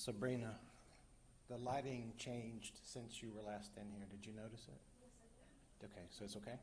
Sabrina, the lighting changed since you were last in here. Did you notice it? Yes, I did. Okay, so it's okay?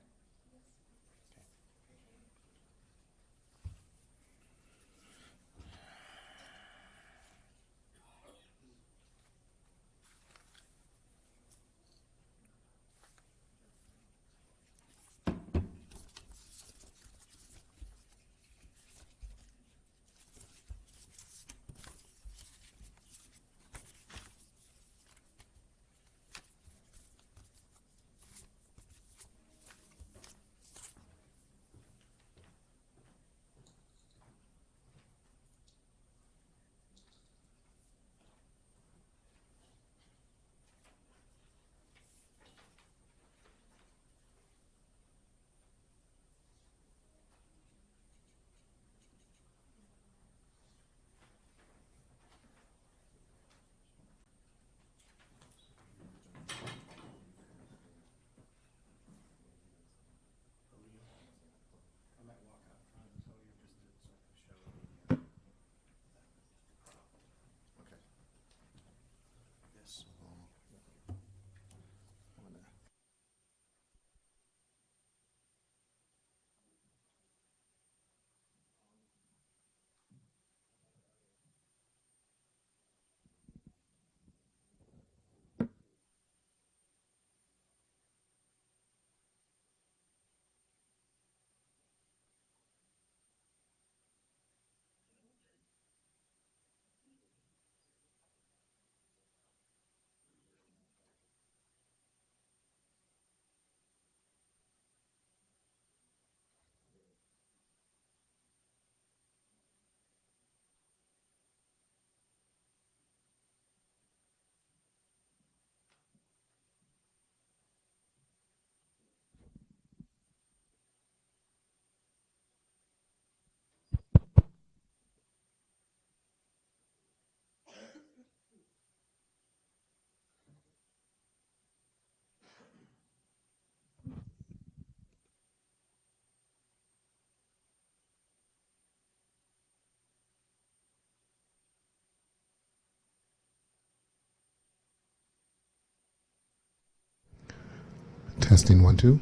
Testing 1 2.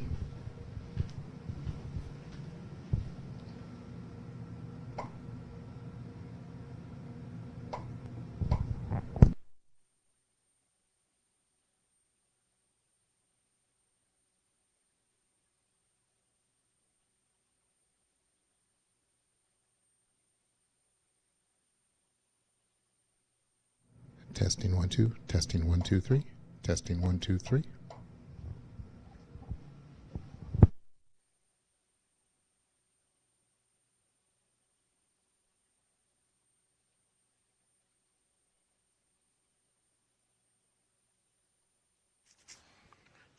Testing 1 2. Testing 1 2 3. Testing 1 2 3.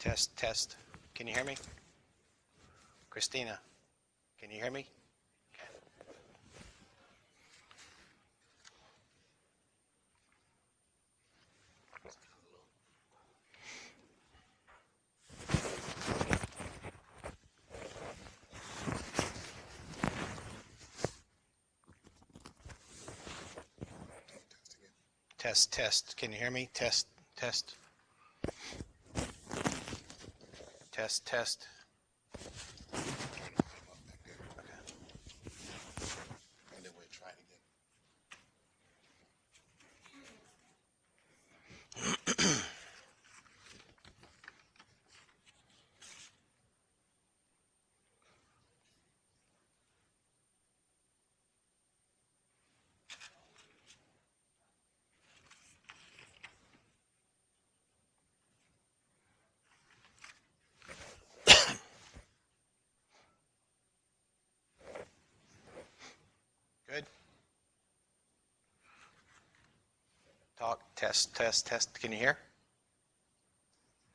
Test, test. Can you hear me? Christina, can you hear me? Test, test. Can you hear me? Test, test. Test, test. Okay. And then we'll try it again. Good. Talk, test, test, test. Can you hear?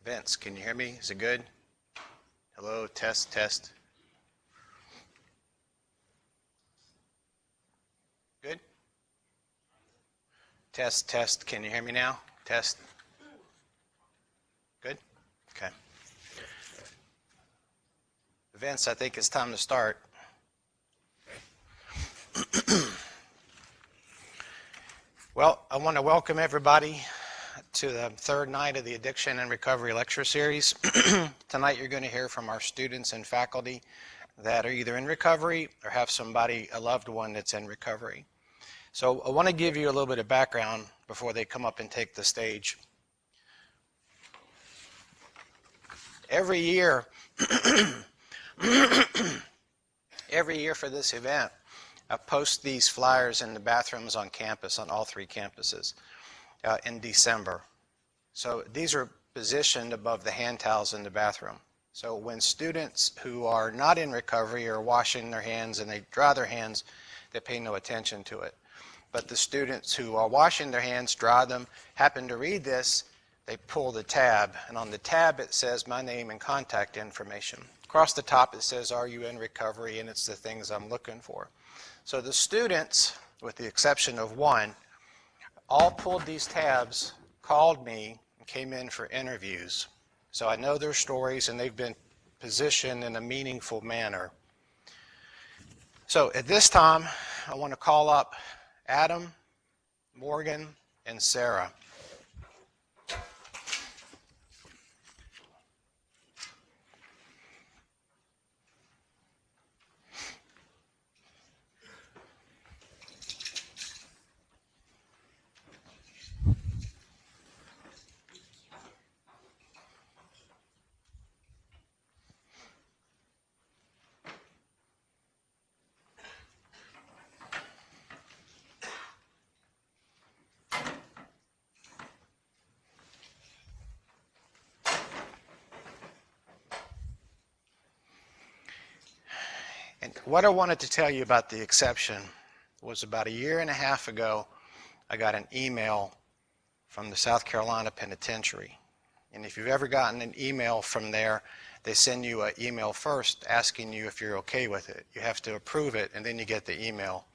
Vince, can you hear me? Is it good? Hello, test, test. Good? Test, test. Can you hear me now? Test. Good? Okay. Vince, I think it's time to start. Well, I want to welcome everybody to the third night of the Addiction and Recovery Lecture Series. Tonight you're going to hear from our students and faculty that are either in recovery or have somebody, a loved one that's in recovery. So I want to give you a little bit of background before they come up and take the stage. Every year, for this event, I post these flyers in the bathrooms on campus, on all three campuses, in December. So these are positioned above the hand towels in the bathroom. So when students who are not in recovery are washing their hands and they dry their hands, they pay no attention to it. But the students who are washing their hands, dry them, happen to read this, they pull the tab, and on the tab it says my name and contact information. Across the top it says, are you in recovery, and it's the things I'm looking for. So the students, with the exception of one, all pulled these tabs, called me, and came in for interviews. So I know their stories, and they've been positioned in a meaningful manner. So at this time, I want to call up Adam, Morgan, and Sarah. And what I wanted to tell you about the exception was about 1.5 years ago, I got an email from the South Carolina Penitentiary. And if you've ever gotten an email from there, they send you an email first asking you if you're okay with it. You have to approve it, and then you get the email.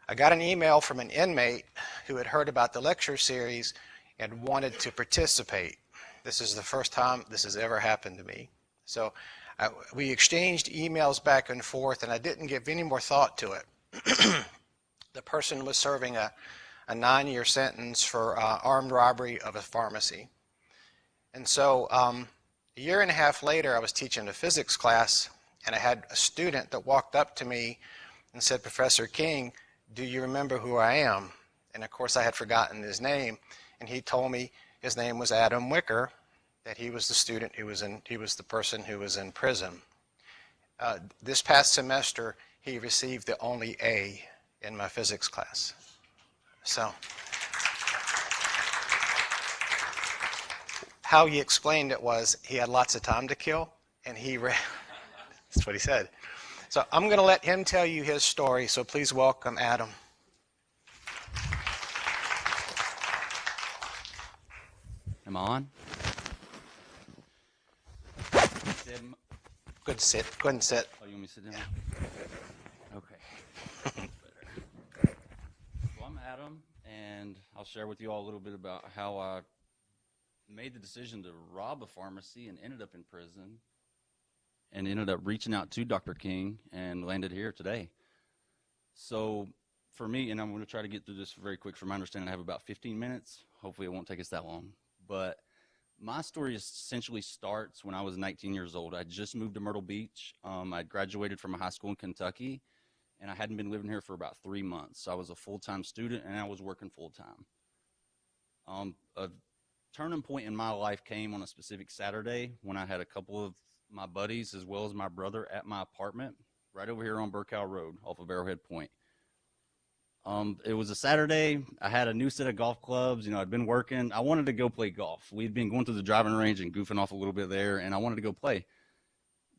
I got an email from an inmate who had heard about the lecture series and wanted to participate. This is the first time this has ever happened to me. So we exchanged emails back and forth, and I didn't give any more thought to it. The person was serving a 9-year sentence for armed robbery of a pharmacy. And so 1.5 years later, I was teaching a physics class, and I had a student that walked up to me and said, Professor King, do you remember who I am? And of course, I had forgotten his name, and he told me his name was Adam Wicker, that he was the student who was he was the person who was in prison. This past semester, he received the only A in my physics class. So, how he explained it was he had lots of time to kill, and he read, that's what he said. So I'm going to let him tell you his story, so please welcome Adam. Am I on? Good to sit. Go ahead and sit. Oh, you want me to sit down? Yeah. Okay. Well, I'm Adam, and I'll share with you all a little bit about how I made the decision to rob a pharmacy and ended up in prison and ended up reaching out to Dr. King and landed here today. So for me, and I'm going to try to get through this very quick. From my understanding, I have about 15 minutes. Hopefully it won't take us that long. But my story essentially starts when I was 19 years old. I just moved to Myrtle Beach. I graduated from a high school in Kentucky, and I hadn't been living here for about 3 months. I was a full-time student, and I was working full-time. A turning point in my life came on a specific Saturday when I had a couple of my buddies as well as my brother at my apartment right over here on Burkow Road off of Arrowhead Point. It was a Saturday. I had a new set of golf clubs. You know, I'd been working. I wanted to go play golf. We'd been going to the driving range and goofing off a little bit there, and I wanted to go play.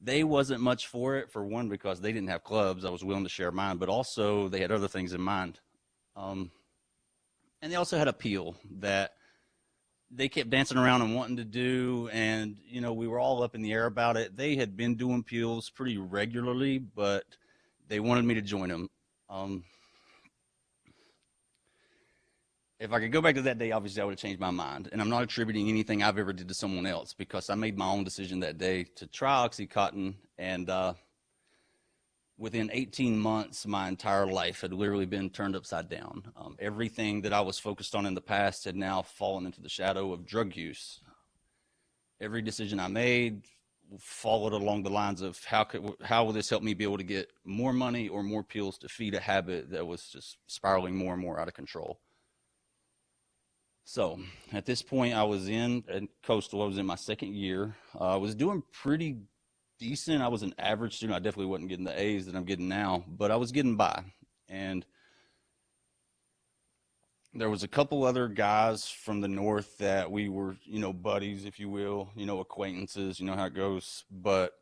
They wasn't much for it, for one, because they didn't have clubs. I was willing to share mine, but also they had other things in mind. And they also had a peel that they kept dancing around and wanting to do, and, you know, we were all up in the air about it. They had been doing peels pretty regularly, but they wanted me to join them. If I could go back to that day, obviously I would have changed my mind. And I'm not attributing anything I've ever did to someone else, because I made my own decision that day to try OxyContin. And within 18 months, my entire life had literally been turned upside down. Everything that I was focused on in the past had now fallen into the shadow of drug use. Every decision I made followed along the lines of how will this help me be able to get more money or more pills to feed a habit that was just spiraling more and more out of control. So at this point, I was at Coastal. I was in my second year. I was doing pretty decent. I was an average student. I definitely wasn't getting the A's that I'm getting now, but I was getting by. And there was a couple other guys from the north that we were, buddies, if you will, acquaintances, you know how it goes. But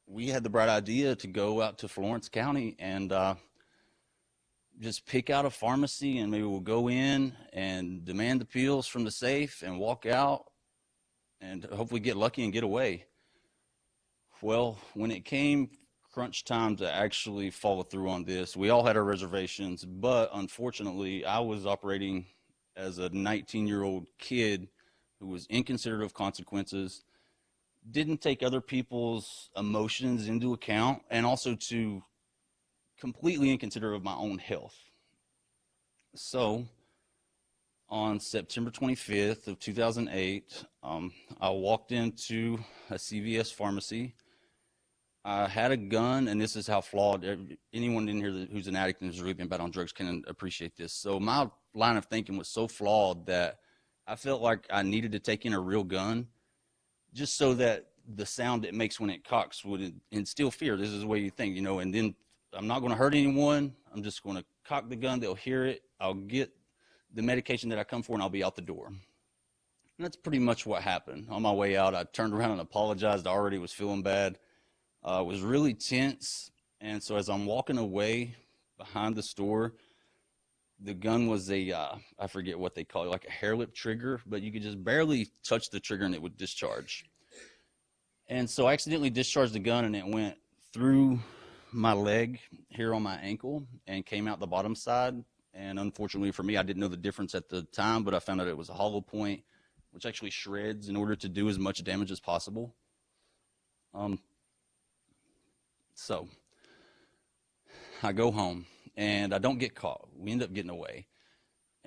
we had the bright idea to go out to Florence County and just pick out a pharmacy, and maybe we'll go in and demand the pills from the safe and walk out and hopefully get lucky and get away. Well, when it came crunch time to actually follow through on this, we all had our reservations, but unfortunately, I was operating as a 19-year-old kid who was inconsiderate of consequences, didn't take other people's emotions into account, and also completely inconsiderate of my own health. So on September 25th of 2008, I walked into a CVS pharmacy. I had a gun, and this is how flawed anyone in here who's an addict and has really been bad on drugs can appreciate this. So my line of thinking was so flawed that I felt like I needed to take in a real gun just so that the sound it makes when it cocks would instill fear. This is the way you think, and then I'm not going to hurt anyone. I'm just going to cock the gun. They'll hear it. I'll get the medication that I come for, and I'll be out the door. And that's pretty much what happened. On my way out, I turned around and apologized. I already was feeling bad. Was really tense. And so as I'm walking away behind the store, the gun was I forget what they call it, like a hair lip trigger, but you could just barely touch the trigger and it would discharge. And so I accidentally discharged the gun, and it went through my leg here on my ankle and came out the bottom side. And unfortunately for me, I didn't know the difference at the time, but I found out it was a hollow point, which actually shreds in order to do as much damage as possible. So I go home, and I don't get caught. We end up getting away.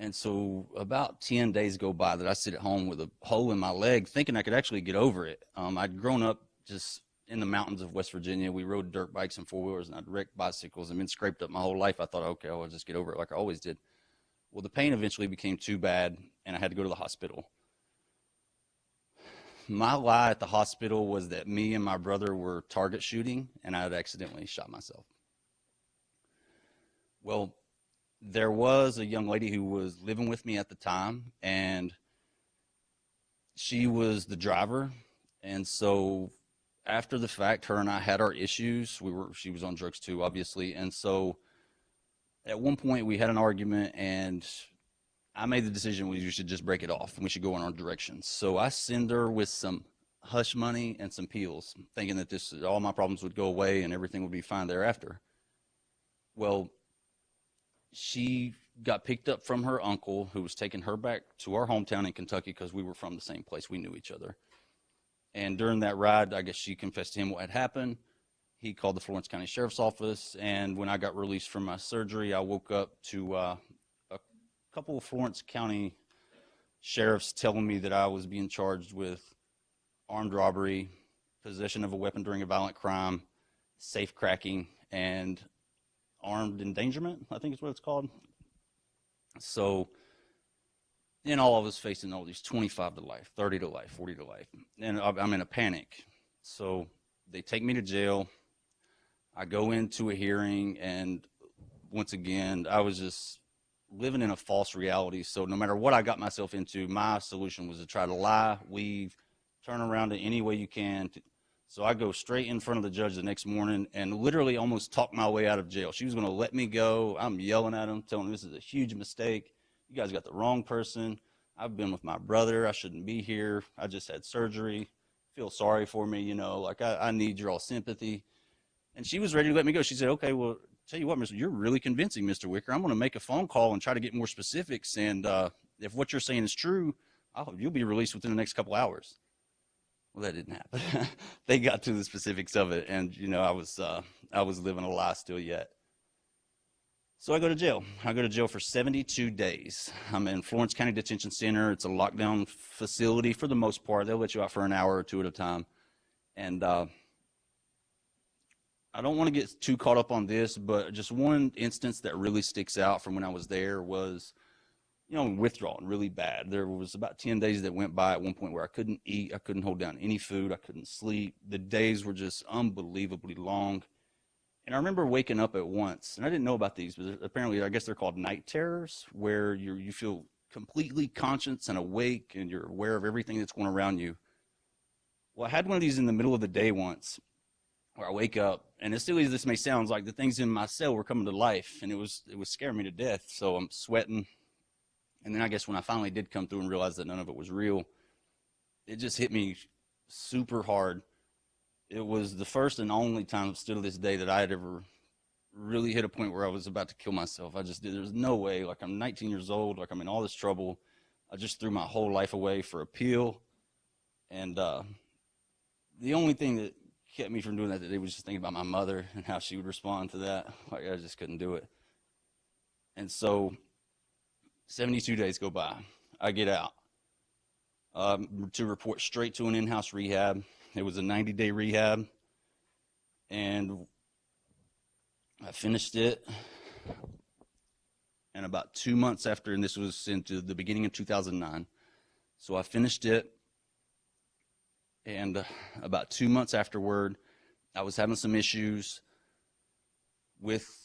And so about 10 days go by that I sit at home with a hole in my leg thinking I could actually get over it. I'd grown up just in the mountains of West Virginia. We rode dirt bikes and four-wheelers, and I'd wrecked bicycles and been scraped up my whole life. I thought, okay, I'll just get over it like I always did. Well, the pain eventually became too bad, and I had to go to the hospital. My lie at the hospital was that me and my brother were target shooting, and I had accidentally shot myself. Well, there was a young lady who was living with me at the time, and she was the driver. And so after the fact, her and I had our issues. She was on drugs too, obviously. And so at one point we had an argument, and I made the decision we should just break it off and we should go in our directions. So I send her with some hush money and some pills, thinking that all my problems would go away and everything would be fine thereafter. Well, she got picked up from her uncle, who was taking her back to our hometown in Kentucky because we were from the same place. We knew each other. And during that ride, I guess she confessed to him what had happened. He called the Florence County Sheriff's Office, and when I got released from my surgery, I woke up to a couple of Florence County sheriffs telling me that I was being charged with armed robbery, possession of a weapon during a violent crime, safe cracking, and armed endangerment, I think is what it's called. So then all of us facing all these 25 to life, 30 to life, 40 to life. And I'm in a panic. So they take me to jail. I go into a hearing, and once again, I was just living in a false reality. So no matter what I got myself into, my solution was to try to lie, weave, turn around in any way you can. So I go straight in front of the judge the next morning and literally almost talked my way out of jail. She was going to let me go. I'm yelling at him, telling him this is a huge mistake. You guys got the wrong person. I've been with my brother. I shouldn't be here. I just had surgery. Feel sorry for me, like I need your all sympathy. And she was ready to let me go. She said, okay, well, tell you what, Mr. You're really convincing, Mr. Wicker. I'm going to make a phone call and try to get more specifics. And if what you're saying is true, you'll be released within the next couple hours. Well, that didn't happen. They got to the specifics of it, and I was living a lie still yet. So I go to jail. I go to jail for 72 days. I'm in Florence County Detention Center. It's a lockdown facility for the most part. They'll let you out for an hour or two at a time. And I don't want to get too caught up on this, but just one instance that really sticks out from when I was there was, withdrawing really bad. There was about 10 days that went by at one point where I couldn't eat. I couldn't hold down any food. I couldn't sleep. The days were just unbelievably long. And I remember waking up at once, and I didn't know about these, but apparently I guess they're called night terrors, where you feel completely conscious and awake, and you're aware of everything that's going around you. Well, I had one of these in the middle of the day once, where I wake up, and as silly as this may sound, like the things in my cell were coming to life, and it was scaring me to death. So I'm sweating, and then I guess when I finally did come through and realize that none of it was real, it just hit me super hard. It was the first and only time still to this day that I had ever really hit a point where I was about to kill myself. There's no way. Like, I'm 19 years old, like I'm in all this trouble. I just threw my whole life away for a pill. And the only thing that kept me from doing that today was just thinking about my mother and how she would respond to that. Like, I just couldn't do it. And so 72 days go by. I get out to report straight to an in-house rehab. It was a 90-day rehab, and I finished it. And about 2 months after, and this was into the beginning of 2009, so I finished it, and about 2 months afterward, I was having some issues with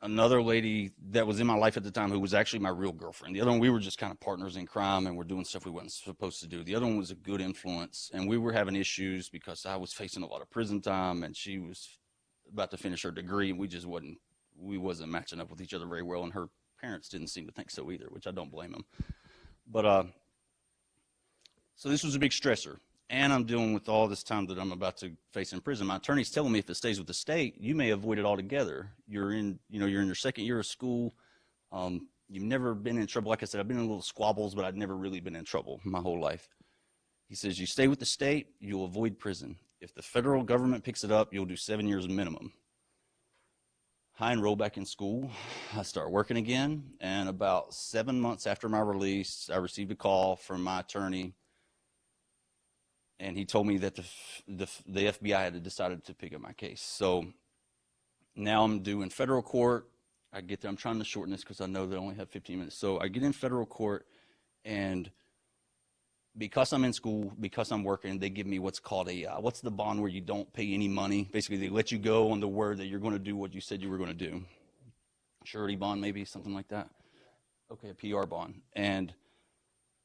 another lady that was in my life at the time who was actually my real girlfriend. The other one, we were just kind of partners in crime, and we're doing stuff we wasn't supposed to do. The other one was a good influence, and we were having issues because I was facing a lot of prison time, and she was about to finish her degree, and we wasn't matching up with each other very well, and her parents didn't seem to think so either, which I don't blame them. But so this was a big stressor. And I'm dealing with all this time that I'm about to face in prison. My attorney's telling me if it stays with the state, you may avoid it altogether. You're in your second year of school. You've never been in trouble. Like I said, I've been in little squabbles, but I've never really been in trouble my whole life. He says, you stay with the state, you'll avoid prison. If the federal government picks it up, you'll do 7 years minimum. I enroll back in school. I start working again. And about 7 months after my release, I received a call from my attorney. And he told me that the FBI had decided to pick up my case. So now I'm due in federal court. I get there. I'm trying to shorten this because I know they only have 15 minutes. So I get in federal court, and because I'm in school, because I'm working, they give me what's called what's the bond where you don't pay any money? Basically, they let you go on the word that you're going to do what you said you were going to do. Surety bond, maybe, something like that. Okay, a PR bond. And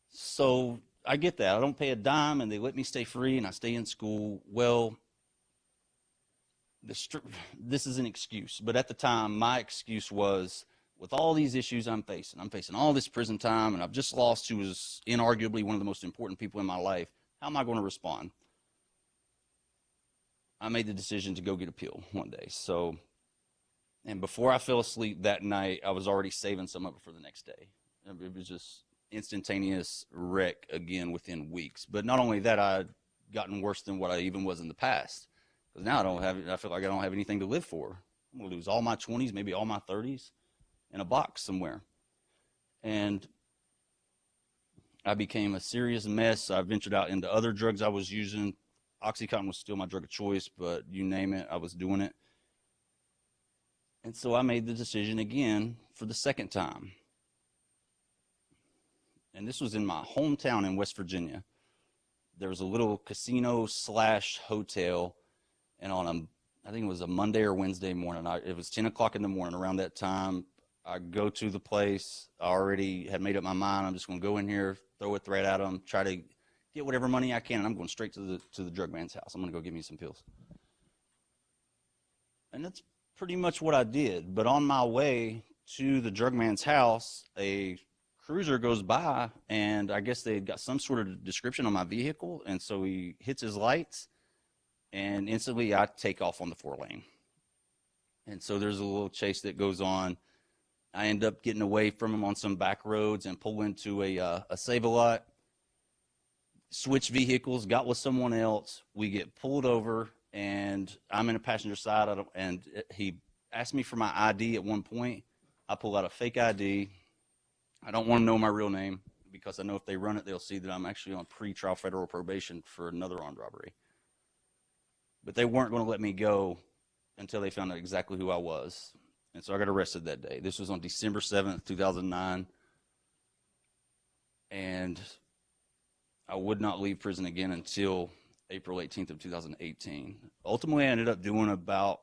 so I get that. I don't pay a dime, and they let me stay free, and I stay in school. Well, this is an excuse, but at the time, my excuse was, with all these issues I'm facing all this prison time, and I've just lost who was inarguably one of the most important people in my life. How am I going to respond? I made the decision to go get a pill one day. So, and before I fell asleep that night, I was already saving some of it for the next day. It was just instantaneous wreck again within weeks. But not only that, I'd gotten worse than what I even was in the past. Because now I feel like I don't have anything to live for. I'm going to lose all my 20s, maybe all my 30s in a box somewhere. And I became a serious mess. I ventured out into other drugs I was using. Oxycontin was still my drug of choice, but you name it, I was doing it. And so I made the decision again for the second time. And this was in my hometown in West Virginia. There was a little casino/hotel, and I think it was a Monday or Wednesday morning. It was 10 o'clock in the morning. Around that time, I go to the place. I already had made up my mind. I'm just going to go in here, throw a threat at them, try to get whatever money I can, and I'm going straight to the drug man's house. I'm going to go get me some pills. And that's pretty much what I did. But on my way to the drug man's house, a cruiser goes by, and I guess they got some sort of description on my vehicle, and so he hits his lights, and instantly I take off on the 4-lane. And so there's a little chase that goes on. I end up getting away from him on some back roads and pull into a Save-A-Lot. switched vehicles, got with someone else. We get pulled over, and I'm in a passenger side. And he asked me for my ID at one point. I pull out a fake ID. I don't want to know my real name because I know if they run it, they'll see that I'm actually on pre-trial federal probation for another armed robbery. But they weren't going to let me go until they found out exactly who I was. And so I got arrested that day. This was on December 7th, 2009. And I would not leave prison again until April 18th of 2018. Ultimately, I ended up doing about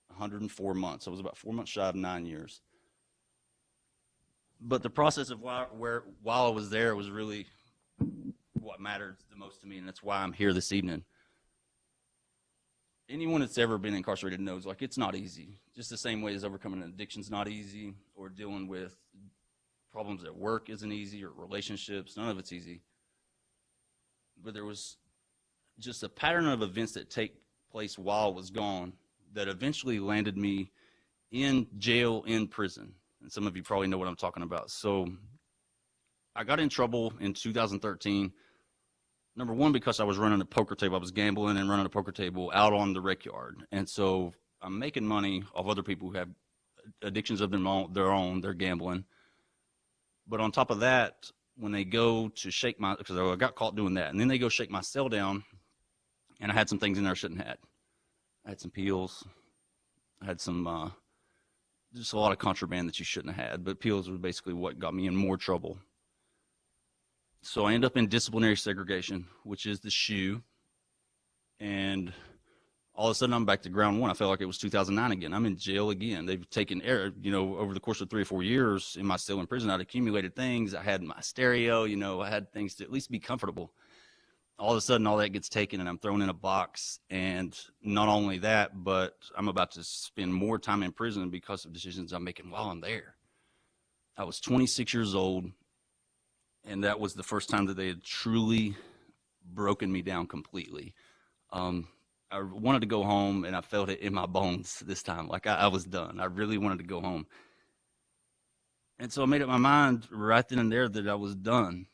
104 months. I was about 4 months shy of 9 years. But the process of while I was there was really what mattered the most to me, and that's why I'm here this evening. Anyone that's ever been incarcerated knows, like, it's not easy. Just the same way as overcoming an addiction's not easy, or dealing with problems at work isn't easy, or relationships, none of it's easy. But there was just a pattern of events that take place while I was gone that eventually landed me in jail, in prison. And some of you probably know what I'm talking about. So I got in trouble in 2013. Number one, because I was running a poker table. I was gambling and running a poker table out on the rec yard. And so I'm making money off other people who have addictions of their own. They're gambling. But on top of that, when they go to shake because I got caught doing that, and then they go shake my cell down, and I had some things in there I shouldn't have. I had some pills. I had some, just a lot of contraband that you shouldn't have had, but pills was basically what got me in more trouble. So I end up in disciplinary segregation, which is the SHU, and all of a sudden I'm back to ground one. I felt like it was 2009 again. I'm in jail again. They've taken, over the course of 3 or 4 years in my cell in prison, I'd accumulated things. I had my stereo, I had things to at least be comfortable. All of a sudden, all that gets taken, and I'm thrown in a box. And not only that, but I'm about to spend more time in prison because of decisions I'm making while I'm there. I was 26 years old, and that was the first time that they had truly broken me down completely. I wanted to go home, and I felt it in my bones this time. Like I was done. I really wanted to go home. And so I made up my mind right then and there that I was done.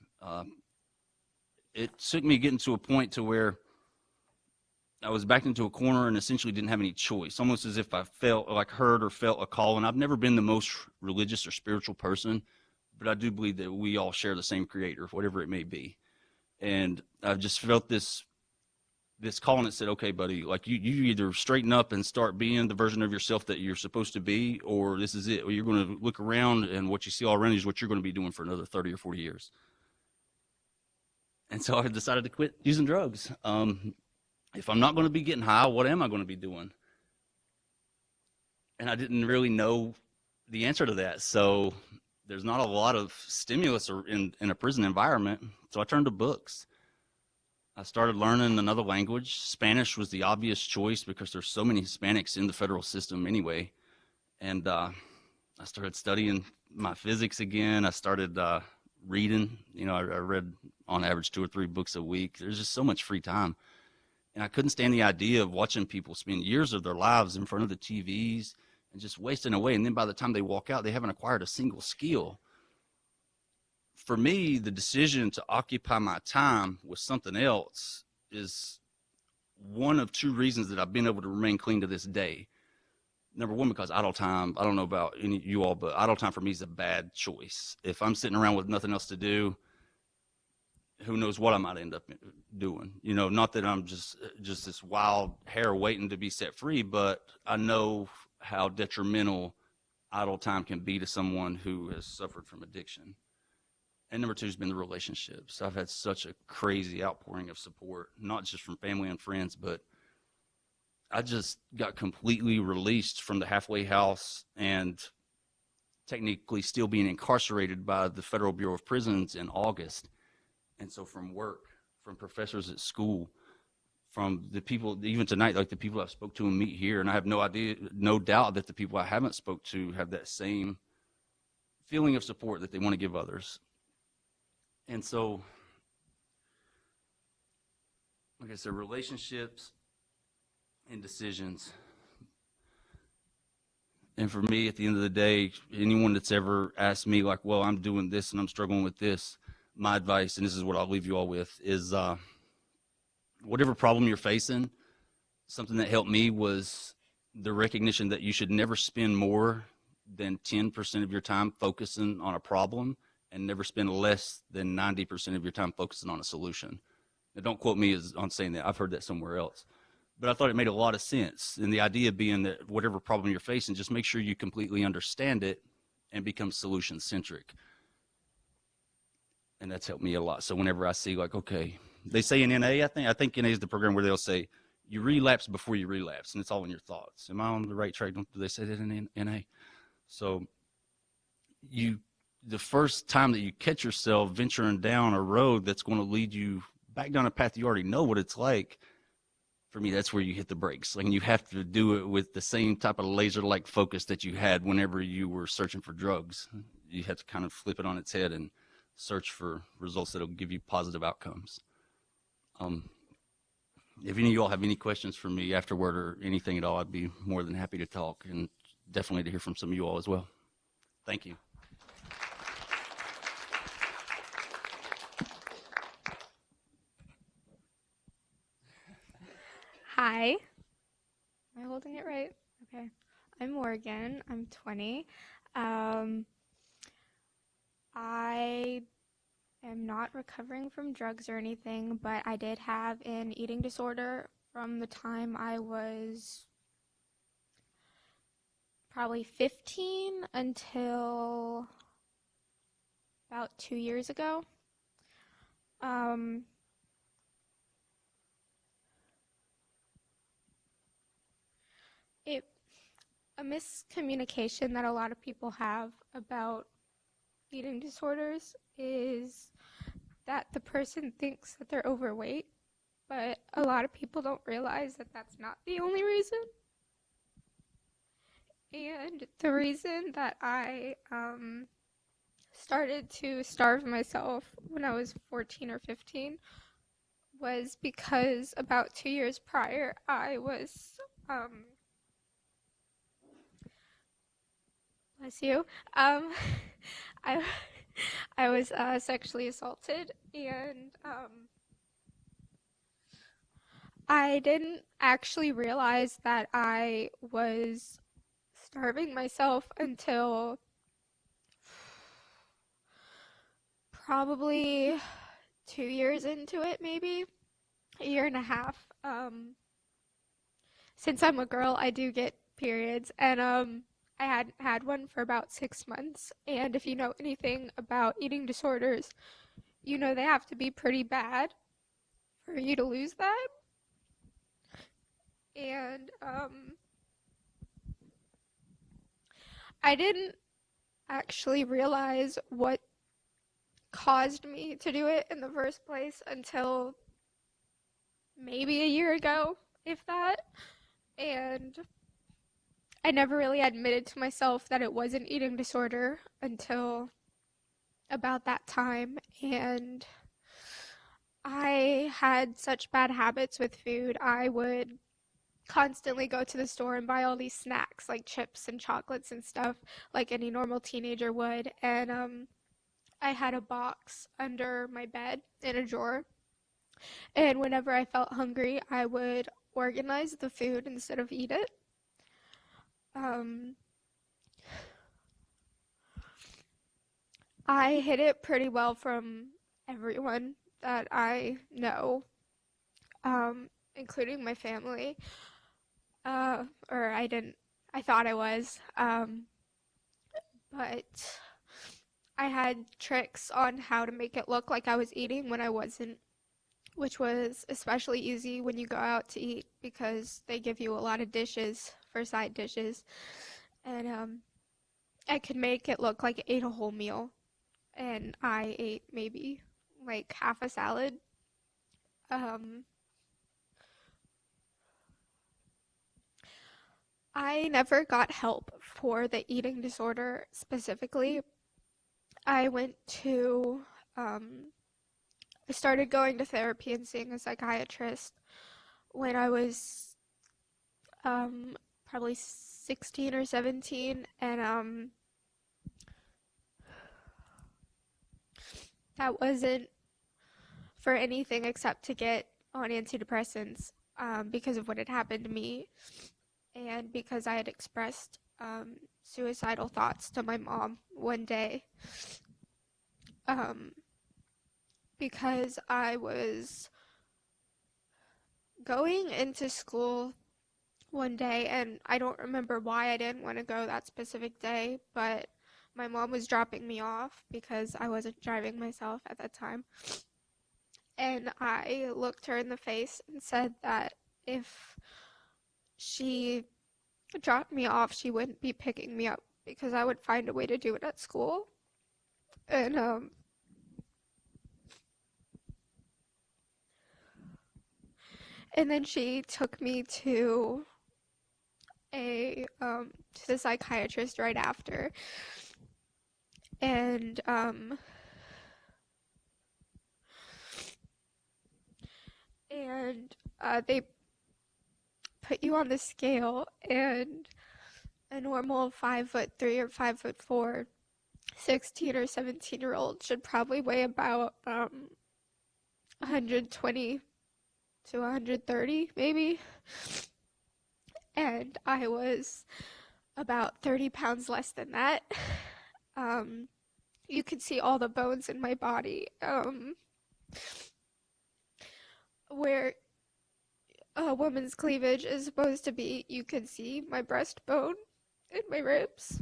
It took me getting to a point to where I was backed into a corner and essentially didn't have any choice, almost as if I felt like heard or felt a call. And I've never been the most religious or spiritual person, but I do believe that we all share the same creator, whatever it may be. And I've just felt this call, and it said, okay, buddy, like you either straighten up and start being the version of yourself that you're supposed to be, or this is it. Or you're going to look around, and what you see all around you is what you're going to be doing for another 30 or 40 years. And so I decided to quit using drugs. If I'm not going to be getting high, what am I going to be doing? And I didn't really know the answer to that. So there's not a lot of stimulus in a prison environment. So I turned to books. I started learning another language. Spanish was the obvious choice because there's so many Hispanics in the federal system anyway. And I started studying my physics again. I started reading. I read on average 2 or 3 books a week. There's just so much free time. And I couldn't stand the idea of watching people spend years of their lives in front of the TVs and just wasting away. And then by the time they walk out, they haven't acquired a single skill. For me, the decision to occupy my time with something else is one of 2 reasons that I've been able to remain clean to this day. Number one, because idle time, I don't know about any of you all, but idle time for me is a bad choice. If I'm sitting around with nothing else to do, who knows what I might end up doing. Not that I'm just this wild hare waiting to be set free, but I know how detrimental idle time can be to someone who has suffered from addiction. And number 2 has been the relationships. I've had such a crazy outpouring of support, not just from family and friends, but I just got completely released from the halfway house and technically still being incarcerated by the Federal Bureau of Prisons in August. And so from work, from professors at school, from the people, even tonight, like the people I've spoke to and meet here, and I have no doubt that the people I haven't spoke to have that same feeling of support that they want to give others. And so, like I said, relationships and decisions. And for me, at the end of the day, anyone that's ever asked me like, well, I'm doing this and I'm struggling with this, my advice, and this is what I'll leave you all with, is whatever problem you're facing, something that helped me was the recognition that you should never spend more than 10% of your time focusing on a problem and never spend less than 90% of your time focusing on a solution. Now, don't quote me on saying that. I've heard that somewhere else. But I thought it made a lot of sense. And the idea being that whatever problem you're facing, just make sure you completely understand it and become solution-centric. And that's helped me a lot. So whenever I see, like, okay, they say in NA, I think NA is the program where they'll say, you relapse before you relapse, and it's all in your thoughts. Am I on the right track? Do they say that in NA? So the first time that you catch yourself venturing down a road that's going to lead you back down a path you already know what it's like, for me, that's where you hit the brakes. Like, you have to do it with the same type of laser-like focus that you had whenever you were searching for drugs. You have to kind of flip it on its head and search for results that will give you positive outcomes. If any of you all have any questions for me afterward or anything at all, I'd be more than happy to talk, and definitely to hear from some of you all as well. Thank you. Hi. Am I holding it right? Okay. I'm Morgan. I'm 20. I am not recovering from drugs or anything, but I did have an eating disorder from the time I was probably 15 until about 2 years ago. A miscommunication that a lot of people have about eating disorders is that the person thinks that they're overweight, but a lot of people don't realize that that's not the only reason. And the reason that I started to starve myself when I was 14 or 15 was because about 2 years prior, I was bless you. I was sexually assaulted, and I didn't actually realize that I was starving myself until probably 2 years into it, maybe a year and a half. Since I'm a girl, I do get periods, and I hadn't had one for about 6 months. And if you know anything about eating disorders, you know they have to be pretty bad for you to lose that. And I didn't actually realize what caused me to do it in the first place until maybe a year ago, if that. And I never really admitted to myself that it was an eating disorder until about that time. And I had such bad habits with food. I would constantly go to the store and buy all these snacks like chips and chocolates and stuff like any normal teenager would. And I had a box under my bed in a drawer. And whenever I felt hungry, I would organize the food instead of eat it. I hid it pretty well from everyone that I know, including my family. Or I thought I was. But I had tricks on how to make it look like I was eating when I wasn't, which was especially easy when you go out to eat because they give you a lot of dishes for side dishes. And I could make it look like I ate a whole meal, and I ate maybe like half a salad. I never got help for the eating disorder specifically. I started going to therapy and seeing a psychiatrist when I was probably 16 or 17, and that wasn't for anything except to get on antidepressants because of what had happened to me and because I had expressed suicidal thoughts to my mom one day because I was going into school one day, and I don't remember why I didn't want to go that specific day, but my mom was dropping me off because I wasn't driving myself at that time. And I looked her in the face and said that if she dropped me off, she wouldn't be picking me up because I would find a way to do it at school. And then she took me to the psychiatrist right after, and they put you on the scale, and a normal 5'3" or 5'4" 16 or 17-year-old should probably weigh about 120 to 130 maybe, and I was about 30 pounds less than that. You could see all the bones in my body. Where a woman's cleavage is supposed to be, you could see my breastbone and my ribs.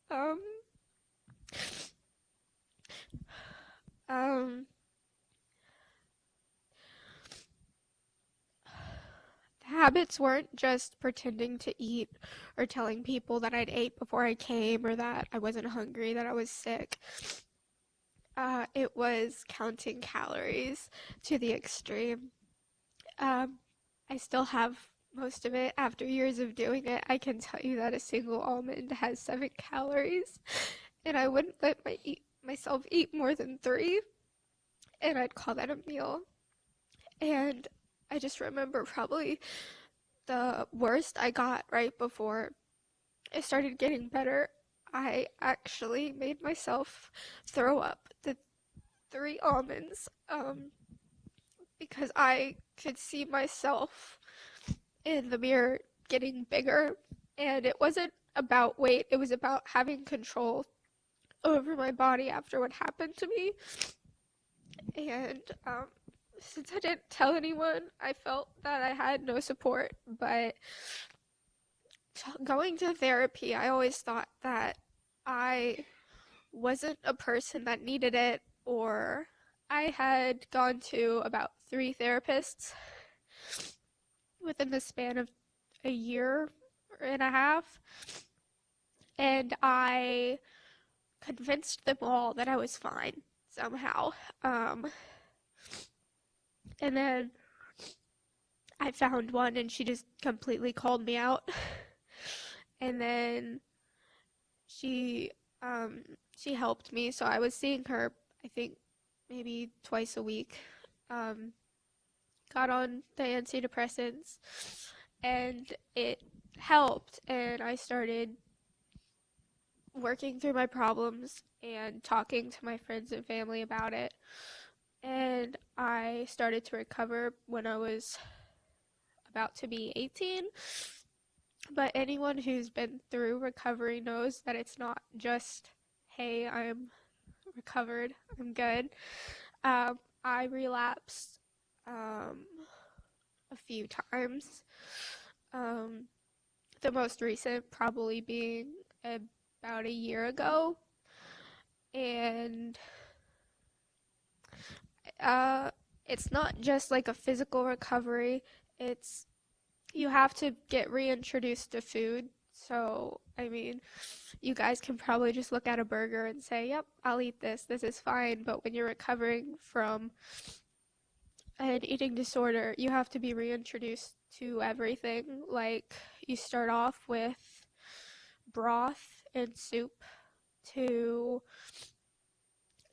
The habits weren't just pretending to eat or telling people that I'd ate before I came or that I wasn't hungry, that I was sick. It was counting calories to the extreme. I still have most of it after years of doing it. I can tell you that a single almond has 7 calories, and I wouldn't let myself eat more than 3, and I'd call that a meal. And I just remember probably the worst I got right before it started getting better. I actually made myself throw up the 3 almonds because I could see myself in the mirror getting bigger, and it wasn't about weight, it was about having control over my body after what happened to me. And since I didn't tell anyone, I felt that I had no support, but going to therapy, I always thought that I wasn't a person that needed it, or I had gone to about 3 therapists within the span of a year and a half, and I convinced them all that I was fine somehow. And then I found one, and she just completely called me out. And then she helped me, so I was seeing her, I think, maybe twice a week. Got on the antidepressants, and it helped, and I started working through my problems and talking to my friends and family about it. And I started to recover when I was about to be 18. But anyone who's been through recovery knows that it's not just, hey, I'm recovered, I'm good. I relapsed a few times. The most recent probably being about a year ago. And it's not just like a physical recovery, it's you have to get reintroduced to food. So, I mean, you guys can probably just look at a burger and say, yep, I'll eat this is fine. But when you're recovering from an eating disorder, you have to be reintroduced to everything. Like, you start off with broth and soup to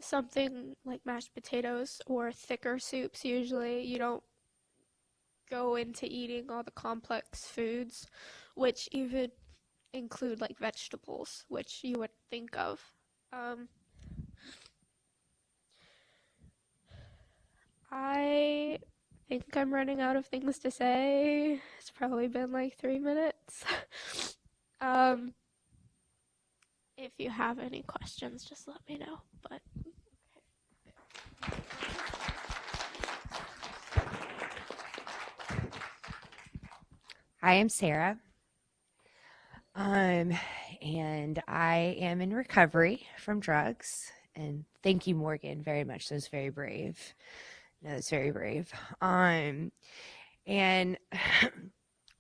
something like mashed potatoes or thicker soups usually. You don't go into eating all the complex foods, which even include like vegetables, which you would think of. think I'm running out of things to say. It's probably been like 3 minutes. If you have any questions, just let me know. But Hi, I'm Sarah. And I am in recovery from drugs. And thank you, Morgan, very much. That was very brave. No, that's very brave. And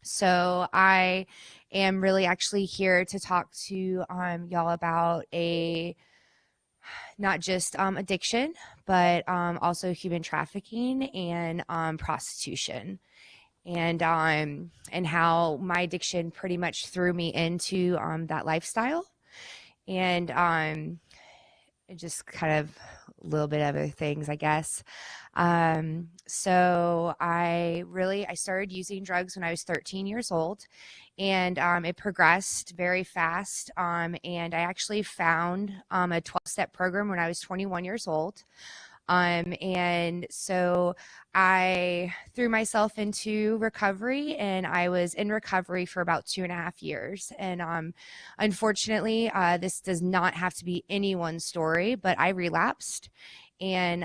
so I am really actually here to talk to y'all about not just addiction, but also human trafficking and prostitution. And how my addiction pretty much threw me into that lifestyle. And just kind of a little bit of other things, I guess. So I started using drugs when I was 13 years old, and it progressed very fast. And I actually found a 12-step program when I was 21 years old. And so I threw myself into recovery, and I was in recovery for about 2.5 years. And unfortunately, this does not have to be anyone's story, but I relapsed. And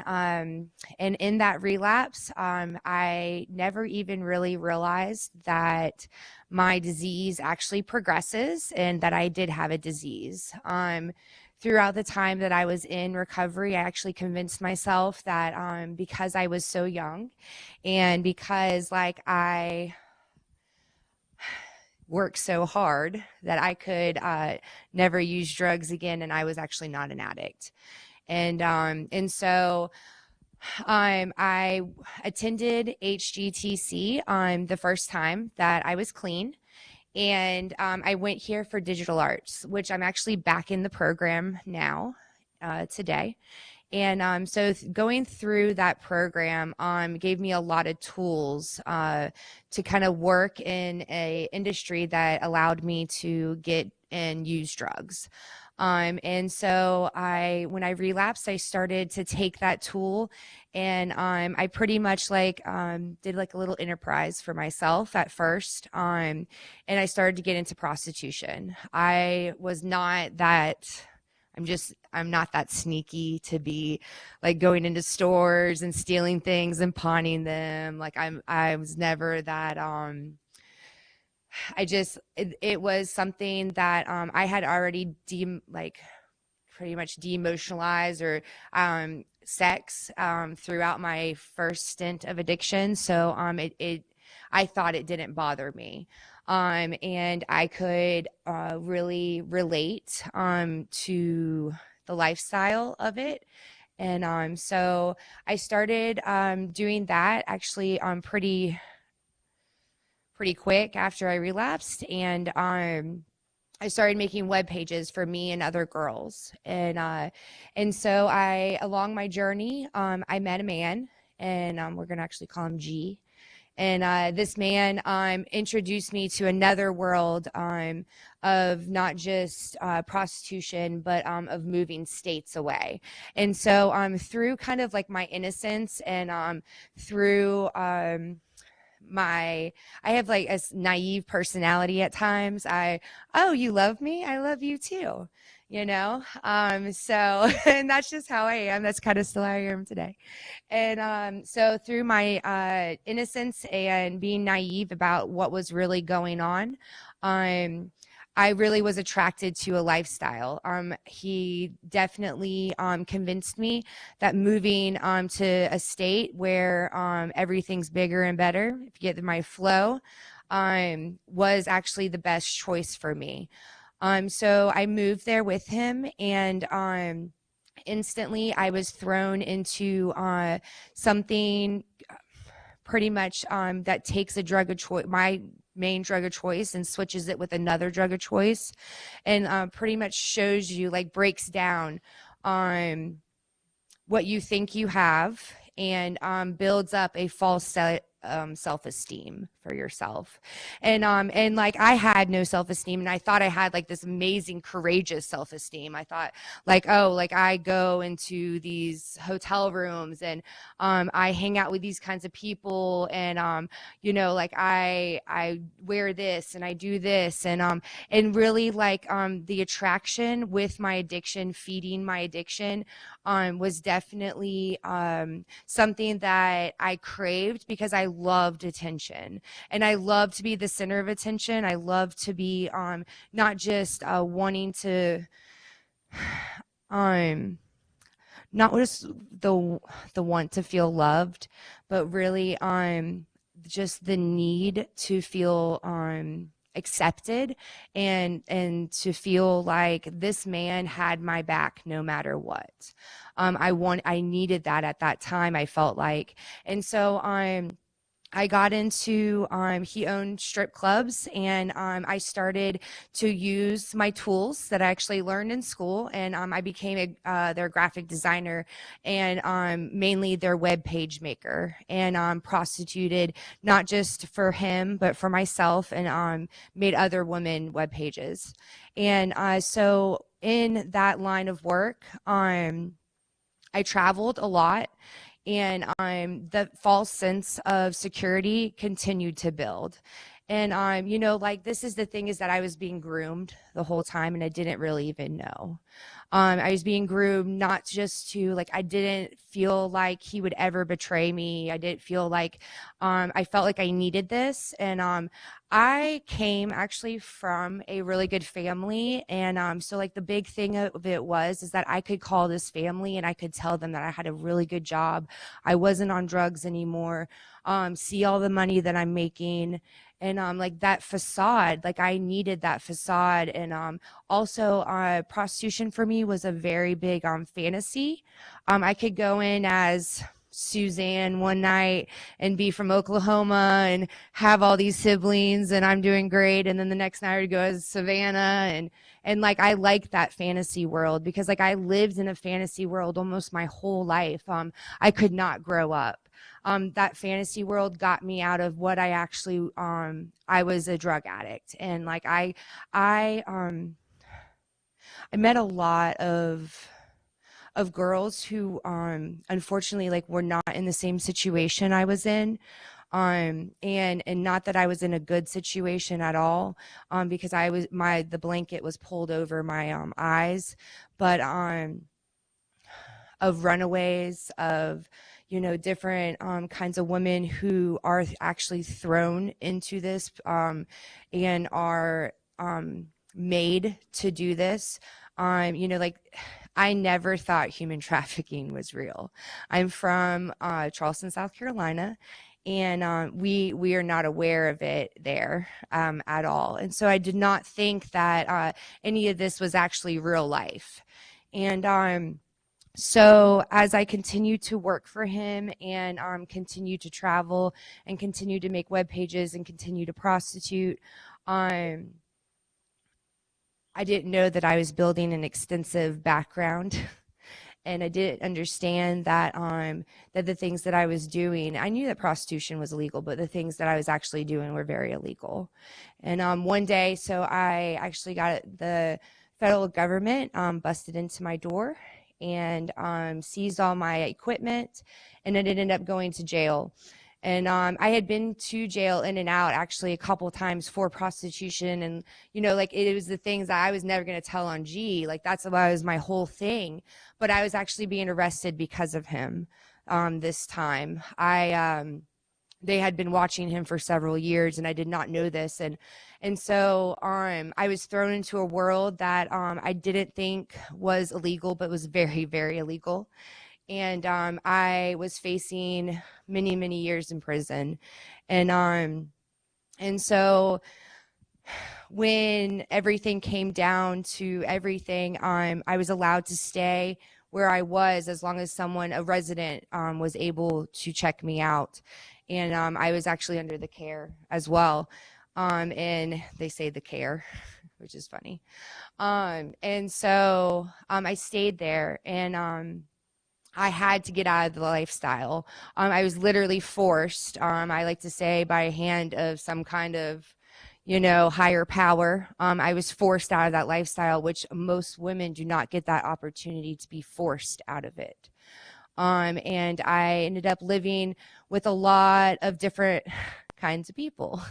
in that relapse, I never even really realized that my disease actually progresses and that I did have a disease. Throughout the time that I was in recovery, I actually convinced myself that because I was so young and because I worked so hard that I could never use drugs again, and I was actually not an addict. And so I attended HGTC the first time that I was clean. And I went here for digital arts, which I'm actually back in the program now today. And so going through that program gave me a lot of tools to kind of work in a industry that allowed me to get and use drugs. And so when I relapsed, I started to take that tool, and I pretty much did like a little enterprise for myself at first. And I started to get into prostitution. I'm not that sneaky to be like going into stores and stealing things and pawning them. I was never that, it was something that I had already pretty much deemotionalized or sex throughout my first stint of addiction. So I thought it didn't bother me. And I could really relate to the lifestyle of it. And so I started doing that actually pretty quick after I relapsed, and I started making web pages for me and other girls. And so along my journey, I met a man, and we're gonna actually call him G. And this man introduced me to another world of not just prostitution, but of moving states away. And so through kind of like my innocence and through I have like a naive personality at times. Oh, you love me? I love you too. So, and that's just how I am. That's kind of still how I am today. And so through my innocence and being naive about what was really going on, I really was attracted to a lifestyle. He definitely convinced me that moving to a state where everything's bigger and better, if you get my flow, was actually the best choice for me. So I moved there with him, and instantly I was thrown into something pretty much that takes a drug of choice, my main drug of choice, and switches it with another drug of choice, and pretty much shows you, breaks down what you think you have, and builds up a false self-esteem for yourself. And like I had no self-esteem, and I thought I had like this amazing courageous self-esteem. I thought like, oh, like I go into these hotel rooms and I hang out with these kinds of people, and you know, like I wear this and I do this, and really like the attraction with my addiction, feeding my addiction, was definitely something that I craved because I loved attention, and I loved to be the center of attention. I loved to be not just wanting to not just the want to feel loved, but really just the need to feel accepted, and to feel like this man had my back no matter what. I needed that at that time, I felt like. And so I got into, he owned strip clubs, and I started to use my tools that I actually learned in school, and I became their graphic designer, and mainly their web page maker, and prostituted not just for him but for myself, and made other women web pages. And so in that line of work, I traveled a lot, and the false sense of security continued to build. And you know, like, this is the thing, is that I was being groomed the whole time, and I didn't really even know. I was being groomed not just to, like, I didn't feel like he would ever betray me. I didn't feel like, I felt like I needed this. And I came actually from a really good family. And so like the big thing of it is that I could call this family and I could tell them that I had a really good job. I wasn't on drugs anymore. See all the money that I'm making. And like that facade, like I needed that facade. And also prostitution for me was a very big fantasy. I could go in as Suzanne one night and be from Oklahoma and have all these siblings and I'm doing great, and then the next night I would go as Savannah, and like I like that fantasy world because like I lived in a fantasy world almost my whole life. I could not grow up. That fantasy world got me out of what I actually I was a drug addict, and like I met a lot of girls who unfortunately like were not in the same situation I was in, and not that I was in a good situation at all, because the blanket was pulled over my eyes, but of runaways, of different kinds of women who are actually thrown into this and are made to do this. Like I never thought human trafficking was real. I'm from Charleston, South Carolina, and we are not aware of it there at all. And so I did not think that any of this was actually real life. And so as I continued to work for him and continue to travel and continue to make web pages and continue to prostitute, I didn't know that I was building an extensive background, and I didn't understand that that the things that I was doing, I knew that prostitution was illegal, but the things that I was actually doing were very illegal. And one day, so I actually got the federal government busted into my door and seized all my equipment, and it ended up going to jail. And I had been to jail in and out actually a couple times for prostitution. And, like it was the things that I was never going to tell on G. Like that's what was my whole thing. But I was actually being arrested because of him this time. They had been watching him for several years, and I did not know this. And so I was thrown into a world that I didn't think was illegal, but was very, very illegal. And I was facing many, many years in prison. And so when everything came down to everything, I was allowed to stay where I was as long as a resident was able to check me out. And I was actually under the care as well. And they say the care, which is funny. And so I stayed there, and I had to get out of the lifestyle. I was literally forced, I like to say, by a hand of some kind of, higher power. I was forced out of that lifestyle, which most women do not get that opportunity to be forced out of it. And I ended up living with a lot of different kinds of people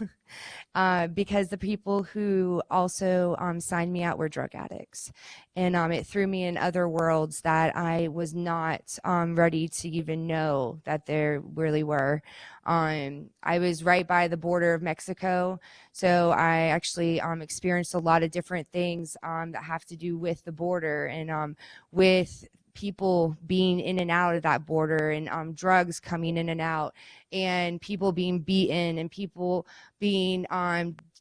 because the people who also signed me out were drug addicts. And it threw me in other worlds that I was not ready to even know that there really were. I was right by the border of Mexico, so I actually experienced a lot of different things that have to do with the border and with people being in and out of that border and drugs coming in and out and people being beaten and people being